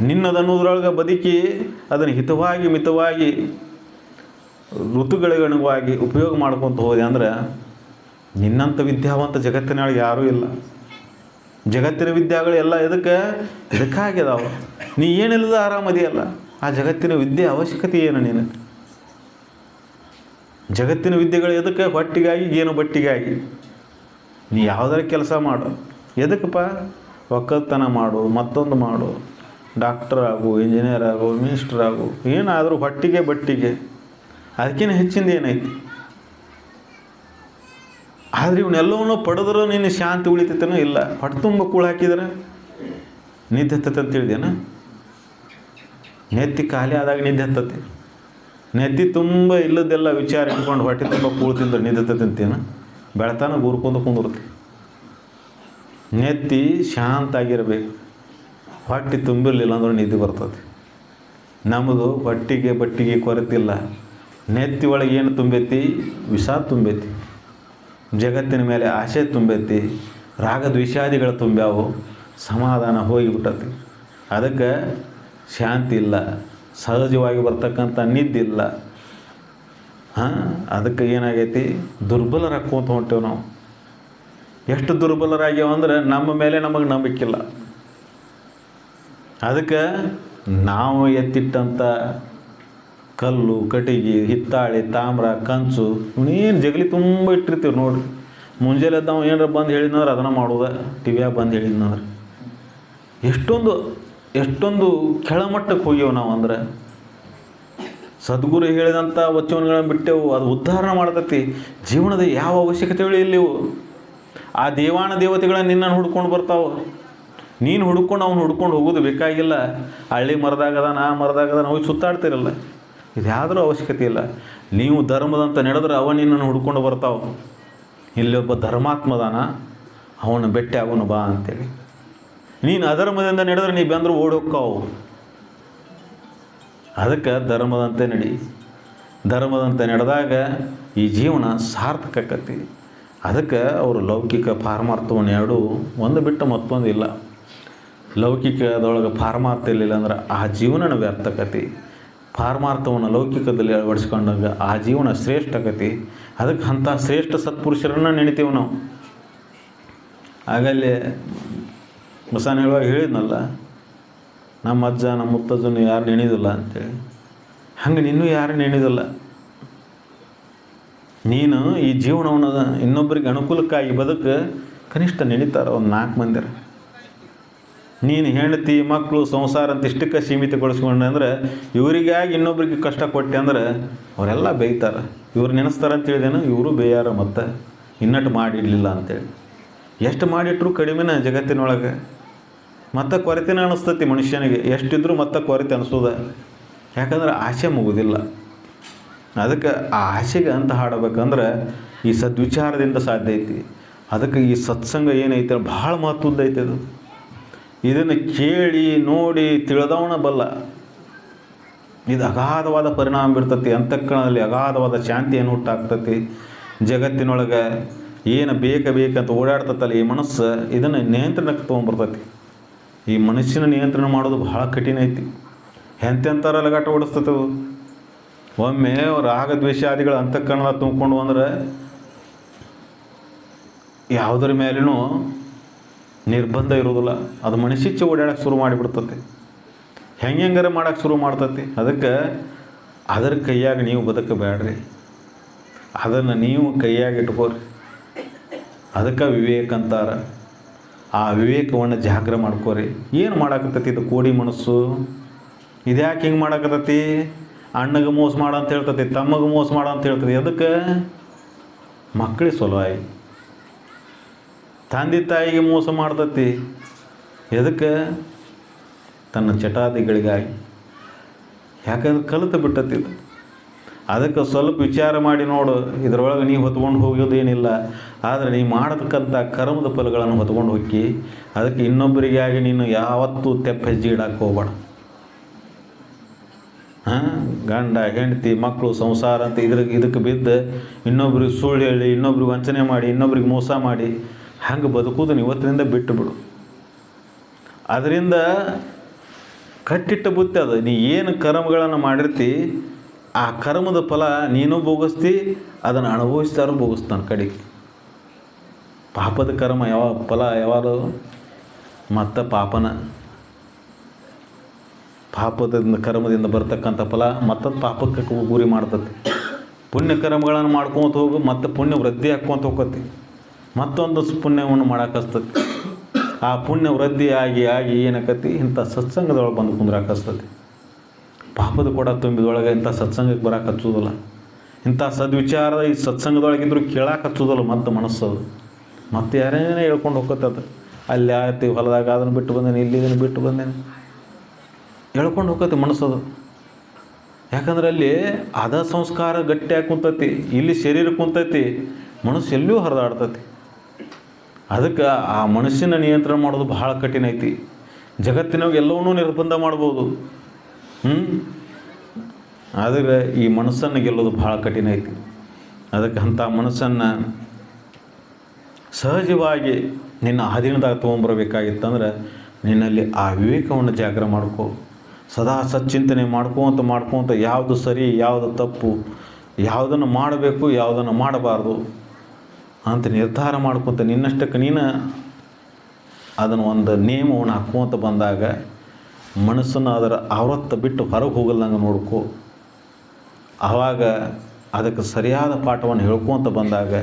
ನಿನ್ನದನ್ನೋದ್ರೊಳಗೆ ಬದುಕಿ ಅದನ್ನು ಹಿತವಾಗಿ ಮಿತವಾಗಿ ಋತುಗಳಿಗನುವಾಗಿ ಉಪಯೋಗ ಮಾಡ್ಕೊತ ಹೋದೆ ಅಂದ್ರೆ ನಿನ್ನಂಥ ವಿದ್ಯಾವಂತ ಜಗತ್ತಿನೊಳಗೆ ಯಾರೂ ಇಲ್ಲ. ಜಗತ್ತಿನ ವಿದ್ಯಾಗಳು ಎಲ್ಲ ಇದಕ್ಕಾಗಿದಾವೆ. ನೀ ಏನಿಲ್ಲದ ಆರಾಮದಿಯಲ್ಲ. ಆ ಜಗತ್ತಿನ ವಿದ್ಯೆ ಅವಶ್ಯಕತೆ ಏನು ನೀನು? ಜಗತ್ತಿನ ವಿದ್ಯೆಗಳು ಎದಕ್ಕೆ? ಹೊಟ್ಟಿಗಾಗಿ, ಏನು ಬಟ್ಟಿಗಾಗಿ. ನೀ ಯಾವುದರ ಕೆಲಸ ಮಾಡು. ಎದಕ್ಕಪ್ಪ? ಒಕ್ಕಲ್ತನ ಮಾಡು, ಮತ್ತೊಂದು ಮಾಡು, ಡಾಕ್ಟರ್ ಆಗು, ಇಂಜಿನಿಯರ್ ಆಗು, ಮಿನಿಸ್ಟರ್ ಆಗು, ಏನಾದರೂ ಹೊಟ್ಟಿಗೆ ಬಟ್ಟಿಗೆ. ಅದಕ್ಕಿಂತ ಹೆಚ್ಚಿಂದ ಏನೈತಿ? ಆದರೆ ಇವನ್ನೆಲ್ಲವನ್ನೂ ಪಡೆದ್ರೂ ನೀನು ಶಾಂತಿ ಉಳಿತೈತನೋ ಇಲ್ಲ. ಹೊಟ್ಟೆ ತುಂಬ ಕೂಳು ಹಾಕಿದ್ರೆ ನಿದ್ದೆ ಹತ್ತೈತೆ ಅಂತ ತಿಳಿದೇನ? ನೆತ್ತಿ ಖಾಲಿ ಆದಾಗ ನಿದ್ದೆ ಹತ್ತತಿ. ನೆತ್ತಿ ತುಂಬ ಇಲ್ಲದೆಲ್ಲ ವಿಚಾರ ಇಟ್ಕೊಂಡು ಹೊಟ್ಟೆ ತುಂಬ ಕೂಳು ತಿಂದ್ರೆ ನಿದ್ದೆ ಹತ್ತತಿ ಅಂತೇನು? ಬೆಳತಾನ ಗುರ್ಕೊಂಡು ಕುಂದಿರ್ತಿ. ನೆತ್ತಿ ಶಾಂತ ಆಗಿರಬೇಕು. ಹೊಟ್ಟೆ ತುಂಬಿರಲಿಲ್ಲ ಅಂದ್ರೆ ನಿದ್ದೆ ಬರ್ತದೆ. ನಮ್ಮದು ಹೊಟ್ಟಿಗೆ ಬಟ್ಟಿಗೆ ಕೊರತಿಲ್ಲ. ನೆತ್ತಿ ಒಳಗೆ ಏನು ತುಂಬೈತಿ? ವಿಷ ತುಂಬೈತಿ. ಜಗತ್ತಿನ ಮೇಲೆ ಆಸೆ ತುಂಬೈತಿ. ರಾಗದ್ವೇಷಾದಿಗಳು ತುಂಬ್ಯಾವು. ಸಮಾಧಾನ ಹೋಗಿಬಿಟ್ಟತಿ. ಅದಕ್ಕೆ ಶಾಂತಿ ಇಲ್ಲ. ಸಹಜವಾಗಿ ಬರ್ತಕ್ಕಂಥ ನಿದ್ದಿಲ್ಲ. ಅದಕ್ಕೆ ಏನಾಗೈತಿ? ದುರ್ಬಲರಾಗ್ಕೊಂತ ಹೊಂಟೇವೆ ನಾವು. ಎಷ್ಟು ದುರ್ಬಲರಾಗ್ಯಾವ ಅಂದ್ರೆ ನಮ್ಮ ಮೇಲೆ ನಮಗೆ ನಂಬಿಕಿಲ್ಲ. ಅದಕ್ಕೆ ನಾವು ಎತ್ತಿಟ್ಟಂಥ ಕಲ್ಲು, ಕಟ್ಟಿಗೆ, ಹಿತ್ತಾಳೆ, ತಾಮ್ರ, ಕಂಚು ಇವನೇನು ಜಗಲಿ ತುಂಬ ಇಟ್ಟಿರ್ತೀವಿ ನೋಡಿರಿ. ಮುಂಜಾನೆ ಎದ್ದು ನಾವು ಏನಾರ ಬಂದು ಹೇಳಿದ್ನಂದ್ರೆ ಅದನ್ನು ಮಾಡೋದು. ಟಿವಿಯಾಗ ಬಂದು ಹೇಳಿದ್ನಂದ್ರೆ ಎಷ್ಟೊಂದು ಕೆಳಮಟ್ಟಕ್ಕೆ ಹೋಗ್ಯವು ನಾವು. ಅಂದ್ರೆ ಸದ್ಗುರು ಹೇಳಿದಂಥ ವಚನಗಳನ್ನು ಬಿಟ್ಟೆವು. ಅದು ಉದ್ಧಾರ ಮಾಡ್ತೈತಿ. ಜೀವನದ ಯಾವ ಅವಶ್ಯಕತೆಗಳು ಇಲ್ಲಿವು. ಆ ದೇವಾನ ದೇವತೆಗಳನ್ನ ನಿನ್ನನ್ನು ಹುಡ್ಕೊಂಡು ಬರ್ತಾವೆ. ನೀನು ಹುಡ್ಕೊಂಡು ಅವ್ನು ಹುಡ್ಕೊಂಡು ಹೋಗೋದು ಬೇಕಾಗಿಲ್ಲ. ಹಳ್ಳಿ ಮರದಾಗದಾನ, ಆ ಮರದಾಗದಾನ ಹೋಗಿ ಸುತ್ತಾಡ್ತಿರಲ್ಲ. ಇದು ಯಾವುದರ ಅವಶ್ಯಕತೆ ಇಲ್ಲ. ನೀವು ಧರ್ಮದಂತ ನಡೆದ್ರೆ ಅವ ನಿನ್ನನ್ನು ಹುಡ್ಕೊಂಡು ಬರ್ತಾವೆ. ಇಲ್ಲೊಬ್ಬ ಧರ್ಮಾತ್ಮದಾನ, ಅವನು ಬೆಟ್ಟೆ ಅವನು ಬಾ ಅಂತೇಳಿ. ನೀನು ಅಧರ್ಮದಿಂದ ನಡೆದ್ರೆ ನೀ ಬಂದರೂ ಓಡಿ ಹೋಗ್ಕಾವು. ಅದಕ್ಕೆ ಧರ್ಮದಂತೆ ನಡಿ. ಧರ್ಮದಂತೆ ನಡೆದಾಗ ಈ ಜೀವನ ಸಾರ್ಥಕ ಆಕತಿ. ಅದಕ್ಕೆ ಅವರು ಲೌಕಿಕ ಪಾರಮಾರ್ಥವನ್ನು ಎರಡು ಒಂದು ಬಿಟ್ಟು ಮತ್ತೊಂದು ಇಲ್ಲ. ಲೌಕಿಕದೊಳಗೆ ಪಾರಮಾರ್ಥ ಇರಲಿಲ್ಲ ಅಂದ್ರೆ ಆ ಜೀವನನ ವ್ಯರ್ಥಕತಿ. ಪಾರಮಾರ್ಥವನ್ನು ಲೌಕಿಕದಲ್ಲಿ ಅಳವಡಿಸ್ಕೊಂಡಾಗ ಆ ಜೀವನ ಶ್ರೇಷ್ಠ ಆಕತಿ. ಅದಕ್ಕೆ ಅಂಥ ಶ್ರೇಷ್ಠ ಸತ್ಪುರುಷರನ್ನು ನೆನಿತೀವಿ ನಾವು. ಆಗಲ್ಲೇ ಬಸವಣ್ಣ ಹೇಳುವಾಗ ಹೇಳಿದ್ನಲ್ಲ, ನಮ್ಮ ಅಜ್ಜ ನಮ್ಮ ಮುತ್ತಜ್ಜನು ಯಾರು ನೆನೆಯೋದಿಲ್ಲ ಅಂತೇಳಿ. ಹಂಗೆ ನಿನ್ನೂ ಯಾರು ನೆನೆಯೋದಿಲ್ಲ. ನೀನು ಈ ಜೀವನವನ್ನು ಇನ್ನೊಬ್ಬರಿಗೆ ಅನುಕೂಲಕ್ಕಾಗಿ ಬದುಕು ಕನಿಷ್ಠ ನೆನೀತಾರೆ ಒಂದು 4 ಮಂದಿರ. ನೀನು ಹೆಂಡತಿ ಮಕ್ಕಳು ಸಂಸಾರ ಅಂತ ಇಷ್ಟಕ್ಕೆ ಸೀಮಿತಗೊಳಿಸ್ಕೊಂಡೆ ಅಂದರೆ ಇವರಿಗಾಗಿ ಇನ್ನೊಬ್ರಿಗೆ ಕಷ್ಟ ಕೊಟ್ಟೆ ಅಂದ್ರೆ ಅವರೆಲ್ಲ ಬೇಯ್ತಾರೆ. ಇವ್ರು ನೆನೆಸ್ತಾರೆ ಅಂತ ಹೇಳಿದೇನು, ಇವರು ಬೇಯಾರ. ಮತ್ತು ಇನ್ನಟ್ಟು ಮಾಡಿಡಲಿಲ್ಲ ಅಂತೇಳಿ. ಎಷ್ಟು ಮಾಡಿಟ್ರು ಕಡಿಮೆನ ಜಗತ್ತಿನೊಳಗೆ. ಮತ್ತೆ ಕೊರತೆನ ಅನಿಸ್ತತಿ ಮನುಷ್ಯನಿಗೆ, ಎಷ್ಟಿದ್ರೂ ಮತ್ತೆ ಕೊರತೆ ಅನಿಸೋದ. ಯಾಕಂದ್ರೆ ಆಸೆ ಮುಗುದಿಲ್ಲ. ಅದಕ್ಕೆ ಆ ಆಸೆಗೆ ಅಂತ ಹಾಡಬೇಕಂದ್ರೆ ಈ ಸದ್ವಿಚಾರದಿಂದ ಸಾಧ್ಯ ಐತಿ. ಅದಕ್ಕೆ ಈ ಸತ್ಸಂಗ ಏನೈತೆ ಭಾಳ ಮಹತ್ವದ್ದೈತೆ. ಅದು ಇದನ್ನು ಕೇಳಿ ನೋಡಿ ತಿಳಿದವನ ಬಲ್ಲ. ಇದು ಅಗಾಧವಾದ ಪರಿಣಾಮ ಬೀರ್ತತಿ. ಅಂತಃಕರಣದಲ್ಲಿ ಅಗಾಧವಾದ ಶಾಂತಿಯನ್ನು ಹುಟ್ಟಾಗ್ತತಿ. ಜಗತ್ತಿನೊಳಗೆ ಏನು ಬೇಕಂತ ಓಡಾಡ್ತತ್ತಲ್ಲ ಈ ಮನಸ್ಸು, ಇದನ್ನು ನಿಯಂತ್ರಣಕ್ಕೆ ತೊಗೊಂಬರ್ತತಿ. ಈ ಮನಸ್ಸಿನ ನಿಯಂತ್ರಣ ಮಾಡೋದು ಭಾಳ ಕಠಿಣ ಐತಿ. ಎಂತೆಂಥರ ಲಗಾಟ ಓಡಿಸ್ತತವು. ಒಮ್ಮೆ ರಾಗದ್ವೇಷಾದಿಗಳು ಅಂತಃಕರಣದ ತುಂಬಿಕೊಂಡು ಅಂದ್ರೆ ಯಾವುದರ ಮೇಲೂ ನಿರ್ಬಂಧ ಇರೋದಿಲ್ಲ. ಅದು ಮನಸ್ಸಿಚ್ಚೆ ಓಡಾಡೋಕ್ಕೆ ಶುರು ಮಾಡಿಬಿಡ್ತತಿ. ಹೆಂಗಾರ ಮಾಡೋಕ್ಕೆ ಶುರು ಮಾಡ್ತತಿ. ಅದಕ್ಕೆ ಅದರ ಕೈಯಾಗ ನೀವು ಬದುಕಬೇಡ್ರಿ, ಅದನ್ನು ನೀವು ಕೈಯಾಗ ಇಟ್ಕೋರಿ. ಅದಕ್ಕೆ ವಿವೇಕ ಅಂತಾರೆ. ಆ ವಿವೇಕವನ್ನು ಜಾಗ್ರ ಮಾಡ್ಕೋರಿ. ಏನು ಮಾಡಾಕತ್ತೈತಿ ಇದು ಕೋಡಿ ಮನಸ್ಸು? ಇದ್ಯಾಕೆ ಹಿಂಗೆ ಮಾಡಾಕತ್ತೈತಿ? ಅಣ್ಣಗೆ ಮೋಸ ಮಾಡ ಅಂತ ಹೇಳ್ತತಿ, ತಮ್ಮಗೆ ಮೋಸ ಮಾಡ ಅಂತ ಹೇಳ್ತತಿ. ಅದಕ್ಕೆ ಮಕ್ಕಳಿಗೆ ಸಲುವಾಗಿ ತಂದೆ ತಾಯಿಗೆ ಮೋಸ ಮಾಡ್ತತಿ. ಎದಕ್ಕೆ? ತನ್ನ ಚಟಾದಿಗಳಿಗಾಗಿ. ಯಾಕಂದ್ರೆ ಕಲಿತು ಬಿಟ್ಟತಿ ಇದು. ಅದಕ್ಕೆ ಸ್ವಲ್ಪ ವಿಚಾರ ಮಾಡಿ ನೋಡು. ಇದರೊಳಗೆ ನೀವು ಹೊತ್ಕೊಂಡು ಹೋಗೋದೇನಿಲ್ಲ. ಆದರೆ ನೀವು ಮಾಡತಕ್ಕಂಥ ಕರ್ಮದ ಫಲಗಳನ್ನು ಹೊತ್ಕೊಂಡು ಹೋಗಿ. ಅದಕ್ಕೆ ಇನ್ನೊಬ್ಬರಿಗಾಗಿ ನೀನು ಯಾವತ್ತೂ ಹೆಜ್ಜೆ ಇಡಕ್ಕೆ ಹೋಗ್ಬೇಡ. ಗಂಡ ಹೆಂಡತಿ ಮಕ್ಕಳು ಸಂಸಾರ ಅಂತ ಇದಕ್ಕೆ ಬಿದ್ದು ಇನ್ನೊಬ್ರಿಗೆ ಸುಳ್ಳು ಹೇಳಿ, ಇನ್ನೊಬ್ರಿಗೆ ವಂಚನೆ ಮಾಡಿ, ಇನ್ನೊಬ್ರಿಗೆ ಮೋಸ ಮಾಡಿ ಹಂಗೆ ಬದುಕುವುದನ್ನು ಇವತ್ತಿನಿಂದ ಬಿಟ್ಟು ಬಿಡು. ಅದರಿಂದ ಕಟ್ಟಿಟ್ಟ ಬುತ್ತಿ ಅದು. ನೀ ಏನು ಕರ್ಮಗಳನ್ನು ಮಾಡಿರ್ತಿ ಆ ಕರ್ಮದ ಫಲ ನೀನು ಭೋಗಿಸ್ತಿ, ಅದನ್ನು ಅನುಭವಿಸ್ತಾರೋ ಭೋಗಿಸ್ತಾನೆ ಕಡೆಗೆ. ಪಾಪದ ಕರ್ಮ ಫಲ ಯಾವಾಗ ಮತ್ತು ಪಾಪದ ಕರ್ಮದಿಂದ ಬರ್ತಕ್ಕಂಥ ಫಲ ಮತ್ತದು ಪಾಪಕ್ಕೆ ಗುರಿ ಮಾಡ್ತತಿ. ಪುಣ್ಯ ಕರ್ಮಗಳನ್ನು ಮಾಡ್ಕೊತ ಹೋಗು, ಮತ್ತು ಪುಣ್ಯ ವೃದ್ಧಿ ಹಾಕ್ಕೊತ ಹೋಗತಿ. ಮತ್ತೊಂದು ಪುಣ್ಯವನ್ನು ಮಾಡಾಕಸ್ತತಿ. ಆ ಪುಣ್ಯ ವೃದ್ಧಿ ಆಗಿ ಏನಾಕತಿ, ಇಂಥ ಸತ್ಸಂಗದೊಳಗೆ ಬಂದು ಕುಂದ್ರಾಕಸ್ತತಿ. ಪಾಪದ ಕೂಡ ತುಂಬಿದೊಳಗೆ ಇಂಥ ಸತ್ಸಂಗಕ್ಕೆ ಬರಕ್ಕೆ ಹಚ್ಚೋದಿಲ್ಲ. ಇಂಥ ಸದ್ವಿಚಾರದ ಈ ಸತ್ಸಂಗದೊಳಗಿದ್ರು ಕೇಳಕ್ಕೆ ಹಚ್ಚೋದಿಲ್ಲ. ಮತ್ತು ಮನಸ್ಸದು ಮತ್ತೆ ಯಾರೇನೇ ಹೇಳ್ಕೊಂಡು ಹೋಗ್ತದ. ಅಲ್ಲಿ ಆಯ್ತು ಹೊಲದಾಗ ಅದನ್ನು ಬಿಟ್ಟು ಬಂದೇನೆ, ಇಲ್ಲಿ ಇದನ್ನು ಬಿಟ್ಟು ಬಂದೇನೆ ಹೇಳ್ಕೊಂಡು ಹೋಗ್ತತಿ ಮನಸ್ಸದು. ಯಾಕಂದ್ರೆ ಅಲ್ಲಿ ಅದ ಸಂಸ್ಕಾರ ಗಟ್ಟಿಯಾಗಿ ಕುಂತತಿ, ಇಲ್ಲಿ ಶರೀರ ಕುಂತತಿ, ಮನಸ್ಸು ಎಲ್ಲೂ ಹರಿದಾಡ್ತತಿ. ಅದಕ್ಕೆ ಆ ಮನಸ್ಸಿನ ನಿಯಂತ್ರಣ ಮಾಡೋದು ಭಾಳ ಕಠಿಣ ಐತಿ. ಜಗತ್ತಿನಾಗ ಎಲ್ಲವನ್ನೂ ನಿರ್ಬಂಧ ಮಾಡ್ಬೋದು. ಆದರೆ ಈ ಮನಸ್ಸನ್ನು ಗೆಲ್ಲೋದು ಭಾಳ ಕಠಿಣ ಐತಿ. ಅದಕ್ಕೆ ಅಂಥ ಮನಸ್ಸನ್ನು ಸಹಜವಾಗಿ ನಿನ್ನ ಅಧೀನದಾಗ ತೊಗೊಂಬರ್ಬೇಕಾಗಿತ್ತಂದ್ರೆ ನಿನ್ನಲ್ಲಿ ಆ ವಿವೇಕವನ್ನು ಜಾಗ್ರ ಮಾಡ್ಕೋ. ಸದಾ ಸಚ್ಚಿಂತನೆ ಮಾಡ್ಕೊತ ಯಾವುದು ಸರಿ ಯಾವುದು ತಪ್ಪು, ಯಾವುದನ್ನು ಮಾಡಬೇಕು ಯಾವುದನ್ನು ಮಾಡಬಾರ್ದು ಅಂತ ನಿರ್ಧಾರ ಮಾಡ್ಕೊತ ನಿನ್ನಷ್ಟಕ್ಕೆ ನೀನು ಅದನ್ನು ಒಂದು ನಿಯಮವನ್ನು ಹಾಕ್ಕೊತ ಬಂದಾಗ ಮನಸ್ಸನ್ನು ಅದರ ಆವೃತ್ತ ಬಿಟ್ಟು ಹೊರಗೆ ಹೋಗಲ್ದಂಗೆ ನೋಡ್ಕೋ. ಆವಾಗ ಅದಕ್ಕೆ ಸರಿಯಾದ ಪಾಠವನ್ನು ಹೇಳ್ಕೊತ ಬಂದಾಗ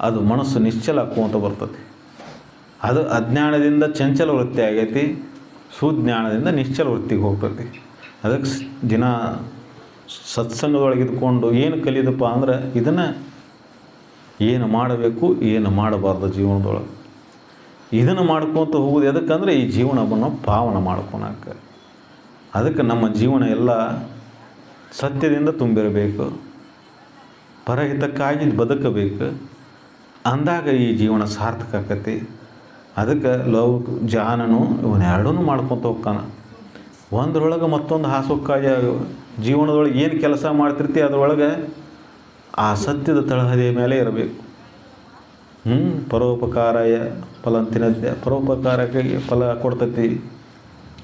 ಅದು ಮನಸ್ಸು ನಿಶ್ಚಲ ಹಾಕ್ಕೊತ ಬರ್ತದೆ. ಅದು ಅಜ್ಞಾನದಿಂದ ಚಂಚಲ ವೃತ್ತಿ ಆಗೈತಿ, ಸುಜ್ಞಾನದಿಂದ ನಿಶ್ಚಲ ವೃತ್ತಿಗೆ ಹೋಗ್ತೈತಿ. ಅದಕ್ಕೆ ದಿನ ಸತ್ಸಂಗದೊಳಗಿದ್ಕೊಂಡು ಏನು ಕಲಿದಪ್ಪ ಅಂದ್ರೆ ಇದನ್ನು ಏನು ಮಾಡಬೇಕು ಏನು ಮಾಡಬಾರ್ದು ಜೀವನದೊಳಗೆ ಇದನ್ನು ಮಾಡ್ಕೊತ ಹೋಗೋದು. ಎದಕ್ಕಂದ್ರೆ ಈ ಜೀವನವನ್ನು ಪಾವನ ಮಾಡ್ಕೊಳಕ್ಕೆ. ಅದಕ್ಕೆ ನಮ್ಮ ಜೀವನ ಎಲ್ಲ ಸತ್ಯದಿಂದ ತುಂಬಿರಬೇಕು, ಪರಹಿತಕ್ಕಾಗಿ ಬದುಕಬೇಕು. ಅಂದಾಗ ಈ ಜೀವನ ಸಾರ್ಥಕ ಆಕತಿ. ಅದಕ್ಕೆ ಜಾನನು ಇವನ್ನೆರಡೂ ಮಾಡ್ಕೊತ ಹೋಗ್ತಾನೆ. ಒಂದರೊಳಗೆ ಮತ್ತೊಂದು ಹಾಸೋಕ್ಕಾಗಿ ಜೀವನದೊಳಗೆ ಏನು ಕೆಲಸ ಮಾಡ್ತಿರ್ತಿ ಅದರೊಳಗೆ ಆ ಸತ್ಯದ ತಳಹದಿಯ ಮೇಲೆ ಇರಬೇಕು. ಪರೋಪಕಾರಾಯ ಫಲಂತಿನದ್ಯ, ಪರೋಪಕಾರಕ್ಕೆ ಫಲ ಕೊಡ್ತೈತಿ.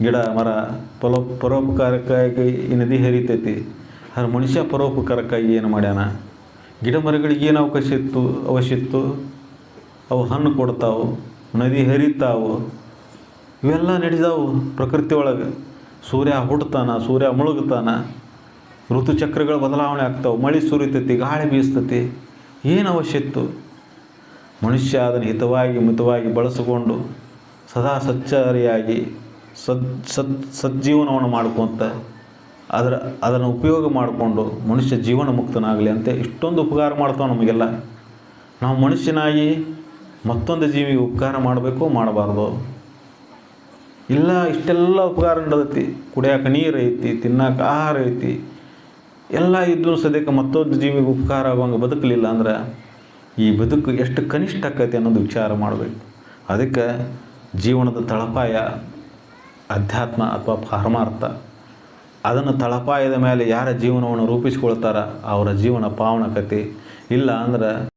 ಗಿಡ ಮರ ಪರೋಪಕಾರಕ್ಕಾಗಿ ಈ ನದಿ ಹರಿತೈತಿ. ಆದರೆ ಮನುಷ್ಯ ಪರೋಪಕಾರಕ್ಕಾಗಿ ಏನು ಮಾಡ್ಯಾನ? ಗಿಡ ಮರಗಳಿಗೆ ಏನು ಅವಶ್ಯ ಇತ್ತು? ಅವು ಹಣ್ಣು ಕೊಡ್ತಾವು, ನದಿ ಹರಿತಾವು, ಇವೆಲ್ಲ ನಡೆದಾವು ಪ್ರಕೃತಿ ಒಳಗೆ. ಸೂರ್ಯ ಹುಡ್ತಾನ, ಸೂರ್ಯ ಮುಳುಗ್ತಾನ, ಋತುಚಕ್ರಗಳು ಬದಲಾವಣೆ ಆಗ್ತಾವೆ, ಮಳೆ ಸುರಿತೈತಿ, ಗಾಳಿ ಬೀಸ್ತತಿ. ಏನು ಅವಶ್ಯ ಇತ್ತು? ಮನುಷ್ಯ ಅದನ್ನು ಹಿತವಾಗಿ ಮಿತವಾಗಿ ಬಳಸಿಕೊಂಡು ಸದಾ ಸಚ್ಚರಿಯಾಗಿ ಸಜ್ಜೀವನವನ್ನು ಮಾಡ್ಕೊತ ಅದನ್ನು ಉಪಯೋಗ ಮಾಡಿಕೊಂಡು ಮನುಷ್ಯ ಜೀವನ ಮುಕ್ತನಾಗಲಿ ಅಂತ ಇಷ್ಟೊಂದು ಉಪಕಾರ ಮಾಡ್ತಾವೆ ನಮಗೆಲ್ಲ. ನಾವು ಮನುಷ್ಯನಾಗಿ ಮತ್ತೊಂದು ಜೀವಿಗೆ ಉಪಕಾರ ಮಾಡಬೇಕು ಮಾಡಬಾರ್ದು? ಇಲ್ಲ, ಇಷ್ಟೆಲ್ಲ ಉಪಕಾರ ನಡೆದೈತಿ, ಕುಡಿಯೋಕೆ ನೀರು ಐತಿ, ತಿನ್ನೋಕೆ ಆಹಾರ ಐತಿ, ಎಲ್ಲ ಇದ್ದು ಸದ್ಯಕ್ಕೆ ಮತ್ತೊಂದು ಜೀವಿಗೆ ಉಪಕಾರ ಆಗುವಂಗೆ ಬದುಕಲಿಲ್ಲ ಅಂದ್ರೆ ಈ ಬದುಕು ಎಷ್ಟು ಕನಿಷ್ಠ ಆಕೈತಿ ಅನ್ನೋದು ವಿಚಾರ ಮಾಡಬೇಕು. ಅದಕ್ಕೆ ಜೀವನದ ತಳಪಾಯ ಅಧ್ಯಾತ್ಮ ಅಥವಾ ಪಾರಮಾರ್ಥ. ಅದನ್ನು ತಳಪಾಯದ ಮೇಲೆ ಯಾರ ಜೀವನವನ್ನು ರೂಪಿಸ್ಕೊಳ್ತಾರ ಅವರ ಜೀವನ ಪಾವನಕತೆ. ಇಲ್ಲ ಅಂದ್ರೆ